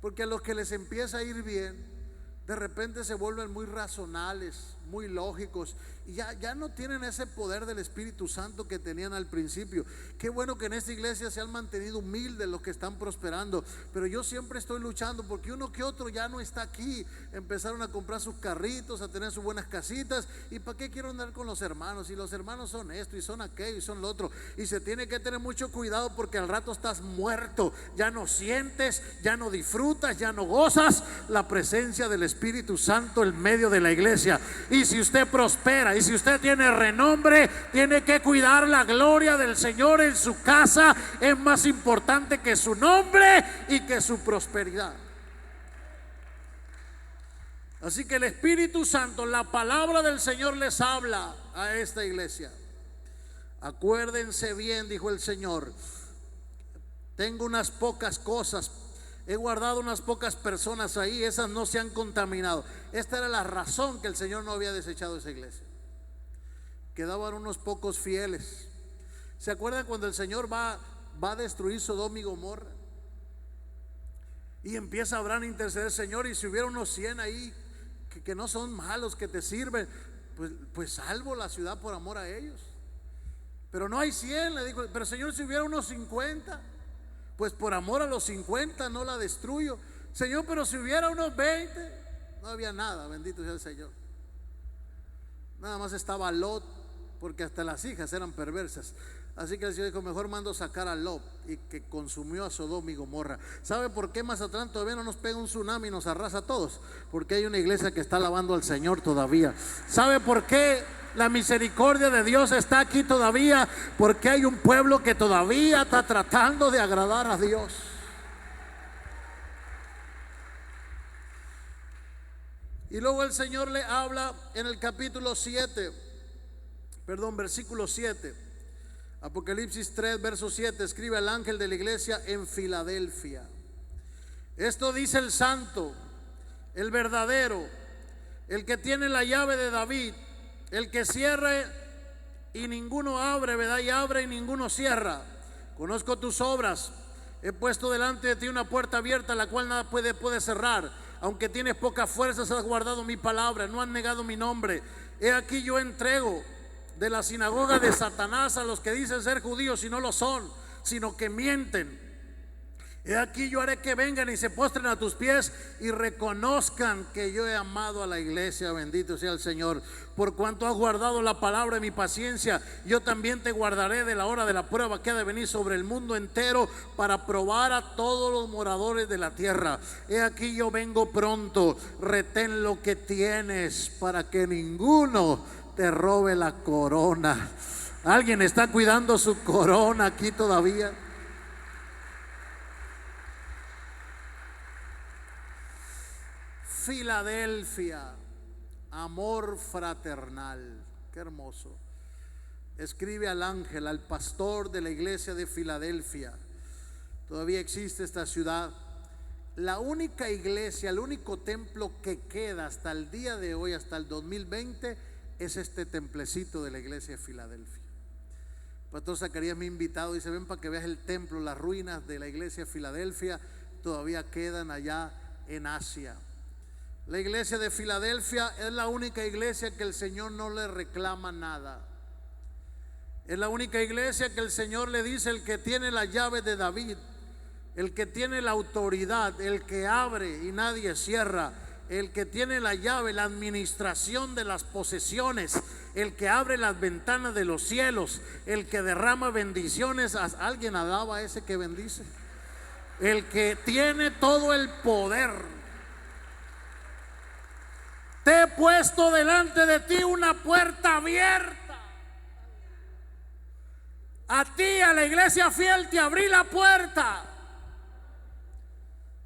porque a los que les empieza a ir bien, de repente se vuelven muy racionales, muy lógicos, y ya no tienen ese poder del Espíritu Santo que tenían al principio. Qué bueno que en esta iglesia se han mantenido humildes los que están prosperando, pero yo siempre estoy luchando porque uno que otro ya no está aquí. Empezaron a comprar sus carritos, a tener sus buenas casitas. ¿Y para qué quiero andar con los hermanos? Y los hermanos son esto y son aquello y son lo otro. Y se tiene que tener mucho cuidado, porque al rato estás muerto, ya no sientes, ya no disfrutas, ya no gozas la presencia del Espíritu Santo en medio de la iglesia. Y si usted prospera y si usted tiene renombre, tiene que cuidar la gloria del Señor en su casa. Es más importante que su nombre y que su prosperidad. Así que el Espíritu Santo, la palabra del Señor les habla a esta iglesia. Acuérdense bien, dijo el Señor, tengo unas pocas cosas, he guardado unas pocas personas ahí, esas no se han contaminado. Esta era la razón que el Señor no había desechado esa iglesia, quedaban unos pocos fieles. ¿Se acuerdan cuando el Señor va a destruir Sodoma y Gomorra? Y empieza Abraham a interceder: Señor, y si hubiera unos 100 ahí que no son malos, que te sirven, pues salvo la ciudad por amor a ellos. Pero no hay 100, le dijo. Pero Señor, si hubiera unos 50, pues por amor a los 50 no la destruyo. Señor, pero si hubiera unos 20, no había nada, bendito sea el Señor. Nada más estaba Lot, porque hasta las hijas eran perversas. Así que el Señor dijo: mejor mando sacar a Lot, y que consumió a Sodoma y Gomorra. ¿Sabe por qué más atrás todavía no nos pega un tsunami y nos arrasa a todos? Porque hay una iglesia que está alabando al Señor todavía. ¿Sabe por qué la misericordia de Dios está aquí todavía? Porque hay un pueblo que todavía está tratando de agradar a Dios. Y luego el Señor le habla en el capítulo 7, versículo 7. Apocalipsis 3, verso 7. Escribe al ángel de la iglesia en Filadelfia: esto dice el santo, el verdadero, el que tiene la llave de David, el que cierra y ninguno abre, ¿verdad? Y abre y ninguno cierra. Conozco tus obras. He puesto delante de ti una puerta abierta, la cual nada puede cerrar. Aunque tienes pocas fuerzas, has guardado mi palabra, no has negado mi nombre. He aquí yo entrego de la sinagoga de Satanás a los que dicen ser judíos y no lo son, sino que mienten. He aquí yo haré que vengan y se postren a tus pies y reconozcan que yo he amado a la iglesia. Bendito sea el Señor. Por cuanto has guardado la palabra de mi paciencia, yo también te guardaré de la hora de la prueba que ha de venir sobre el mundo entero, para probar a todos los moradores de la tierra. He aquí yo vengo pronto. Retén lo que tienes, para que ninguno te robe la corona. ¿Alguien está cuidando su corona aquí todavía? Filadelfia, amor fraternal. Qué hermoso. Escribe al ángel, al pastor de la iglesia de Filadelfia. Todavía existe esta ciudad. La única iglesia, el único templo que queda hasta el día de hoy, hasta el 2020, es este templecito de la iglesia de Filadelfia. El pastor Zacarías me ha invitado, dice: ven para que veas el templo. Las ruinas de la iglesia de Filadelfia todavía quedan allá en Asia. La iglesia de Filadelfia es la única iglesia que el Señor no le reclama nada. Es la única iglesia que el Señor le dice: el que tiene la llave de David, el que tiene la autoridad, el que abre y nadie cierra, el que tiene la llave, la administración de las posesiones, el que abre las ventanas de los cielos, el que derrama bendiciones. ¿Alguien alaba a ese que bendice? El que tiene todo el poder. Te he puesto delante de ti una puerta abierta. A ti, a la iglesia fiel, te abrí la puerta.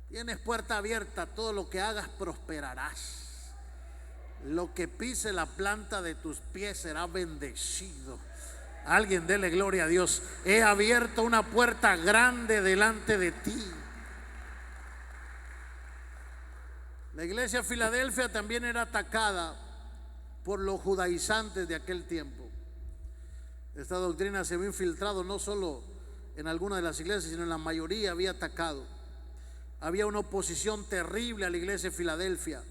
Tienes puerta abierta. Todo lo que hagas prosperarás. Lo que pise la planta de tus pies será bendecido. Alguien dele gloria a Dios. He abierto una puerta grande delante de ti. La iglesia de Filadelfia también era atacada por los judaizantes de aquel tiempo. Esta doctrina se había infiltrado no solo en algunas de las iglesias, sino en la mayoría había atacado. Había una oposición terrible a la iglesia de Filadelfia.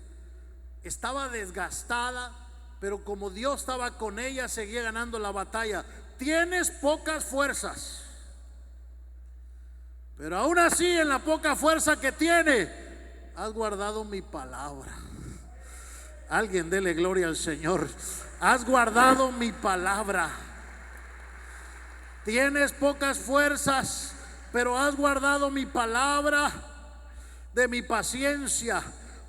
Estaba desgastada, pero como Dios estaba con ella, seguía ganando la batalla. Tienes pocas fuerzas, pero aún así, en la poca fuerza que tiene, has guardado mi palabra. Alguien dele gloria al Señor. Has guardado mi palabra. Tienes pocas fuerzas, pero has guardado mi palabra de mi paciencia.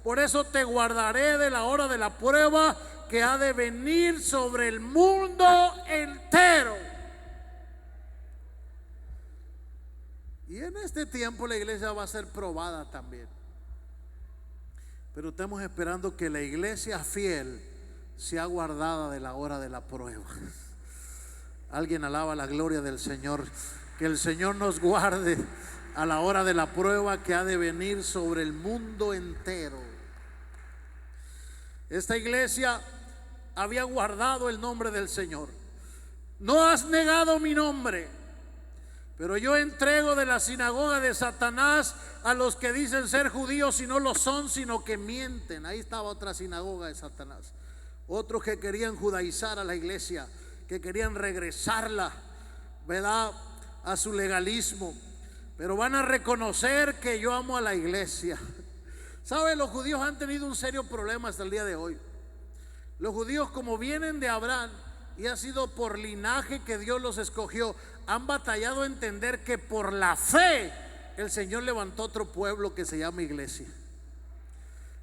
Por eso te guardaré de la hora de la prueba que ha de venir sobre el mundo entero. Y en este tiempo la iglesia va a ser probada también. Pero estamos esperando que la iglesia fiel sea guardada de la hora de la prueba. Alguien alaba la gloria del Señor. Que el Señor nos guarde a la hora de la prueba que ha de venir sobre el mundo entero. Esta iglesia había guardado el nombre del Señor. no has negado mi nombre, pero yo entrego de la sinagoga de Satanás a los que dicen ser judíos y no lo son, sino que mienten. Ahí estaba otra sinagoga de Satanás. Otros que querían judaizar a la iglesia, que querían regresarla, ¿verdad?, a su legalismo. Pero van a reconocer que yo amo a la iglesia. ¿Sabe? Los judíos han tenido un serio problema hasta el día de hoy. Los judíos, como vienen de Abraham y ha sido por linaje que Dios los escogió, han batallado a entender que por la fe el Señor levantó otro pueblo que se llama iglesia.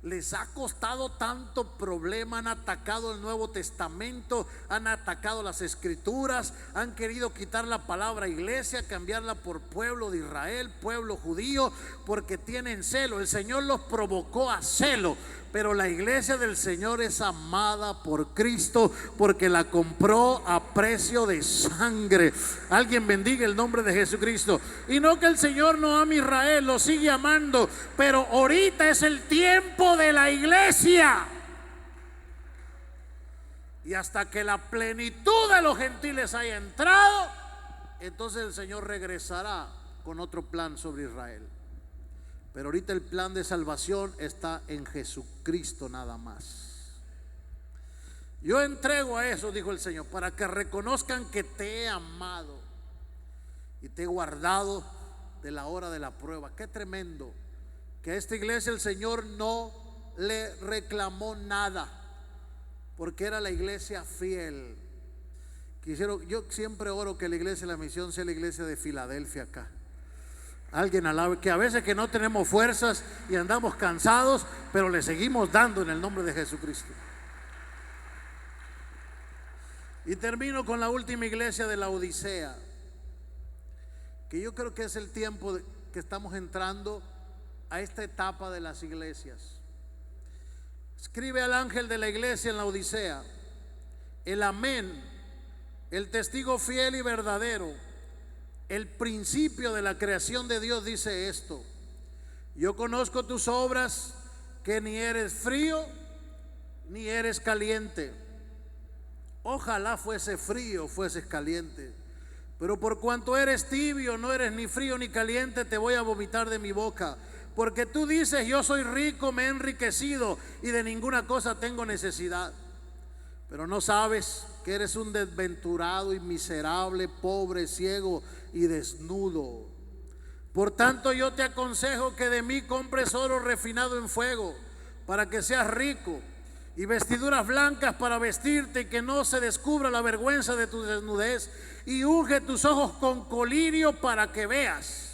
Les ha costado tanto problema, han atacado el Nuevo Testamento, han atacado las Escrituras, han querido quitar la palabra iglesia, cambiarla por pueblo de Israel, pueblo judío, porque tienen celo. El Señor los provocó a celo, pero la iglesia del Señor es amada por Cristo, porque la compró a precio de sangre. Alguien bendiga el nombre de Jesucristo. Y no que el Señor no ama a Israel, lo sigue amando, pero ahorita es el tiempo de la iglesia. Y hasta que la plenitud de los gentiles haya entrado, entonces el Señor regresará con otro plan sobre Israel. Pero ahorita el plan de salvación está en Jesucristo nada más. Yo entrego a eso, dijo el Señor, para que reconozcan que te he amado y te he guardado de la hora de la prueba. Qué tremendo que a esta iglesia el Señor no le reclamó nada, porque era la iglesia fiel. Yo siempre oro que la iglesia de la misión sea la iglesia de Filadelfia acá. Alguien alabe, que a veces que no tenemos fuerzas y andamos cansados, pero le seguimos dando en el nombre de Jesucristo. Y termino con la última iglesia de la Odisea, que yo creo que es el tiempo que estamos entrando a esta etapa de las iglesias. Escribe al ángel de la iglesia en la Odisea: el amén, el testigo fiel y verdadero, el principio de la creación de Dios, dice esto: yo conozco tus obras, que ni eres frío ni eres caliente. Ojalá fuese frío, fueses caliente, pero por cuanto eres tibio, no eres ni frío ni caliente, te voy a vomitar de mi boca. Porque tú dices: yo soy rico, me he enriquecido y de ninguna cosa tengo necesidad. Pero no sabes que eres un desventurado y miserable, pobre, ciego y desnudo. Por tanto, yo te aconsejo que de mí compres oro refinado en fuego, para que seas rico, y vestiduras blancas para vestirte, y que no se descubra la vergüenza de tu desnudez, y unge tus ojos con colirio para que veas.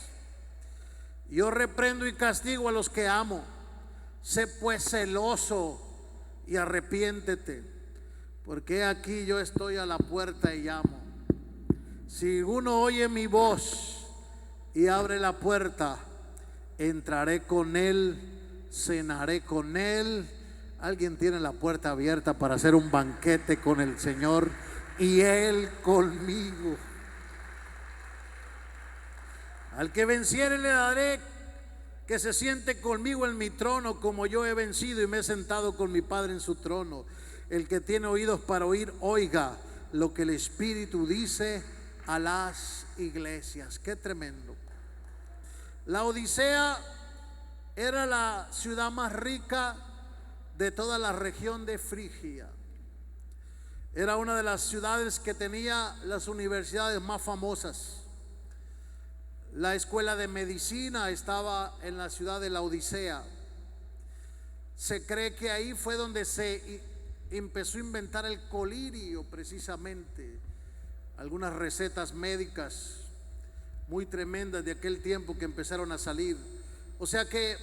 Yo reprendo y castigo a los que amo. Sé pues celoso y arrepiéntete, porque aquí yo estoy a la puerta y llamo. Si uno oye mi voz y abre la puerta, entraré con él, cenaré con él. Alguien tiene la puerta abierta para hacer un banquete con el Señor y él conmigo. Al que venciere le daré que se siente conmigo en mi trono, como yo he vencido y me he sentado con mi Padre en su trono. El que tiene oídos para oír, oiga lo que el Espíritu dice a las iglesias. Qué tremendo. La Odisea era la ciudad más rica de toda la región de Frigia. Era una de las ciudades que tenía las universidades más famosas. La escuela de medicina estaba en la ciudad de la Odisea. Se cree que ahí fue donde se empezó a inventar el colirio, precisamente. Algunas recetas médicas muy tremendas de aquel tiempo que empezaron a salir. O sea que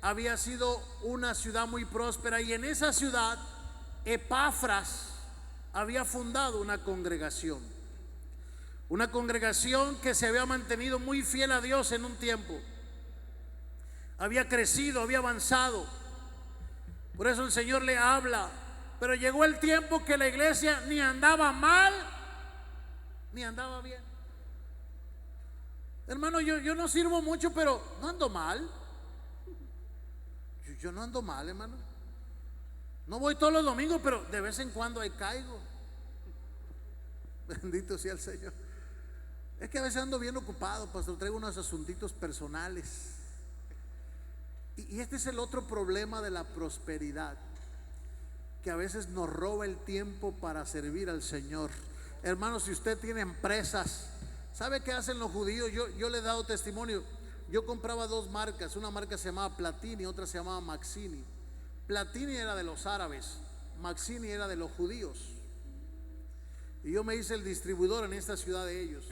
había sido una ciudad muy próspera, y en esa ciudad Epafras había fundado una congregación que se había mantenido muy fiel a Dios en un tiempo. Había crecido, había avanzado. Por eso el Señor le habla. Pero llegó el tiempo que la iglesia ni andaba mal ni andaba bien. Hermano, yo no sirvo mucho, pero no ando mal. Yo no ando mal, hermano. No voy todos los domingos, pero de vez en cuando ahí caigo. Bendito sea el Señor. Es que a veces ando bien ocupado, pastor, traigo unos asuntitos personales. Y este es el otro problema de la prosperidad, que a veces nos roba el tiempo para servir al Señor. Hermanos, si usted tiene empresas, ¿sabe qué hacen los judíos? Yo le he dado testimonio. Yo compraba dos marcas, una marca se llamaba Platini, otra se llamaba Maxini. Platini era de los árabes, Maxini era de los judíos. Y yo me hice el distribuidor en esta ciudad de ellos.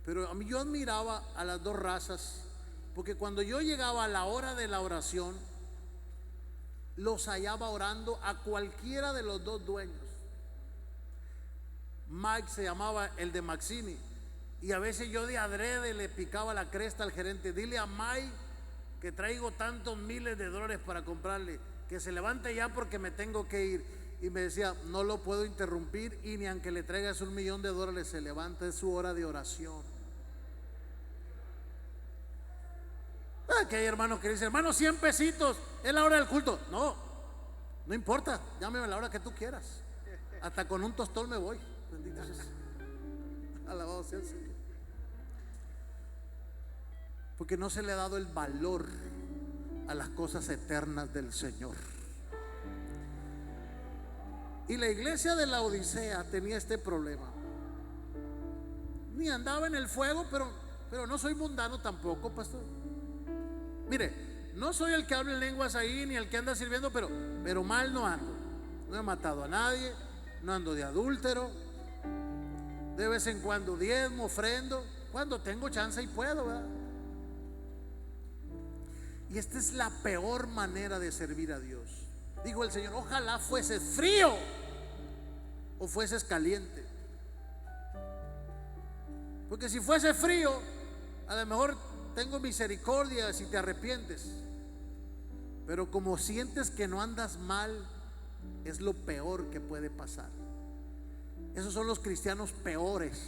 Pero a mí yo admiraba a las dos razas, porque cuando yo llegaba a la hora de la oración, los hallaba orando a cualquiera de los dos dueños. Mike se llamaba el de Maxini, y a veces yo de adrede le picaba la cresta al gerente: dile a Mike que traigo tantos miles de dólares para comprarle, que se levante ya porque me tengo que ir. Y me decía: no lo puedo interrumpir, y ni aunque le traigas $1,000,000 se levanta, es su hora de oración. Que hay hermanos que dicen: hermano, 100 pesitos, es la hora del culto. No importa, llámeme a la hora que tú quieras, hasta con un tostón me voy. Bendito sea. Alabado sea el Señor. Porque no se le ha dado el valor a las cosas eternas del Señor. Y la iglesia de la Odisea tenía este problema. Ni andaba en el fuego, pero no soy mundano tampoco, pastor. Mire, no soy el que habla en lenguas ahí, ni el que anda sirviendo, pero mal no ando. No he matado a nadie, no ando de adúltero. De vez en cuando diezmo, ofrendo, cuando tengo chance y puedo, ¿verdad? Y esta es la peor manera de servir a Dios. Dijo el Señor: ojalá fueses frío o fueses caliente. Porque si fuese frío, a lo mejor tengo misericordia si te arrepientes. Pero como sientes que no andas mal, es lo peor que puede pasar. Esos son los cristianos peores,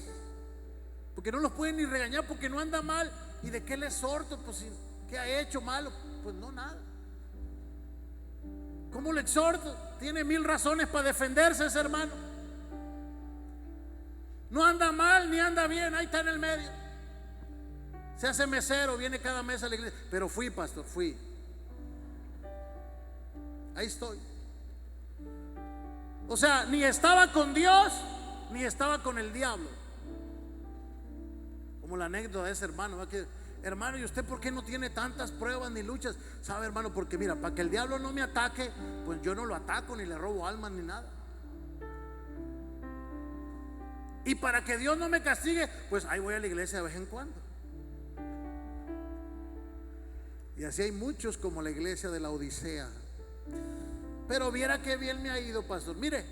porque no los pueden ni regañar porque no anda mal. ¿Y de qué le exhorto? Pues, ¿qué ha hecho malo? Pues no, nada. ¿Cómo le exhorto? Tiene 1000 razones para defenderse ese hermano. No anda mal ni anda bien, ahí está en el medio. Se hace mesero, viene cada mes a la iglesia. Pero fui, pastor, fui. Ahí estoy. O sea, ni estaba con Dios, ni estaba con el diablo. Como la anécdota de ese hermano, ¿verdad? Que, hermano, ¿y usted por qué no tiene tantas pruebas ni luchas? Sabe, hermano, porque mira, para que el diablo no me ataque, pues yo no lo ataco, ni le robo almas, ni nada. Y para que Dios no me castigue, pues ahí voy a la iglesia de vez en cuando. Y así hay muchos como la iglesia de la Odisea. Pero viera qué bien me ha ido, pastor. Mire,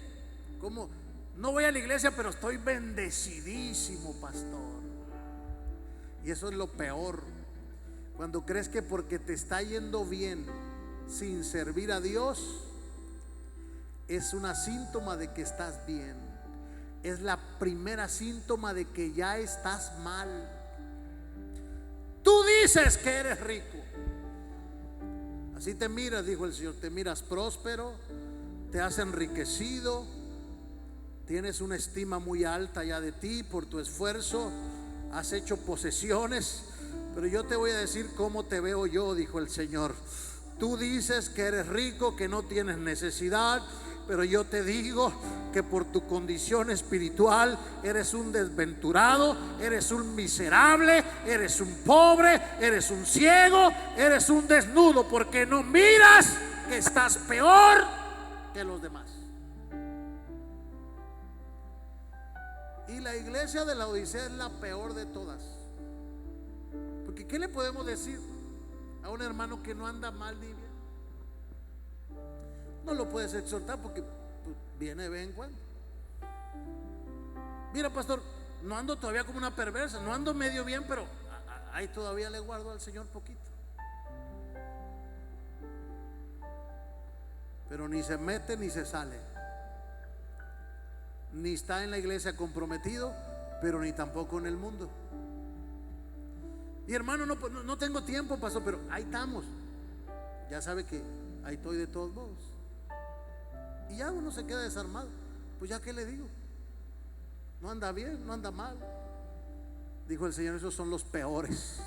como no voy a la iglesia, pero estoy bendecidísimo, pastor. Y eso es lo peor, cuando crees que porque te está yendo bien sin servir a Dios, es una síntoma de que estás bien. Es la primera síntoma de que ya estás mal. Tú dices que eres rico, así te miras, dijo el Señor, te miras próspero, te has enriquecido, tienes una estima muy alta ya de ti por tu esfuerzo, has hecho posesiones. Pero yo te voy a decir cómo te veo yo, dijo el Señor. Tú dices que eres rico, que no tienes necesidad, pero yo te digo que por tu condición espiritual eres un desventurado, eres un miserable, eres un pobre, eres un ciego, eres un desnudo, porque no miras que estás peor que los demás. Y la iglesia de la Odisea es la peor de todas. Porque ¿qué le podemos decir a un hermano que no anda mal ni bien? No lo puedes exhortar porque pues, viene de vez en cuando. Mira, pastor, no ando todavía como una perversa, no ando medio bien, pero ahí todavía le guardo al Señor poquito. Pero ni se mete ni se sale, ni está en la iglesia comprometido, pero ni tampoco en el mundo. Y hermano, no tengo tiempo, pastor, pero ahí estamos. Ya sabe que ahí estoy de todos modos. Y ya uno se queda desarmado. Pues ya, ¿qué le digo? No anda bien, no anda mal. Dijo el Señor, esos son los peores,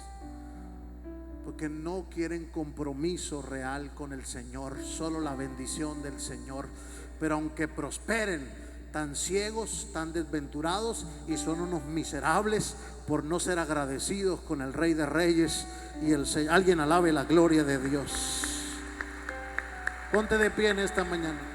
porque no quieren compromiso real con el Señor, solo la bendición del Señor. Pero aunque prosperen, tan ciegos, tan desventurados, y son unos miserables por no ser agradecidos con el Rey de Reyes y el Señor. Alguien alabe la gloria de Dios. Ponte de pie en esta mañana.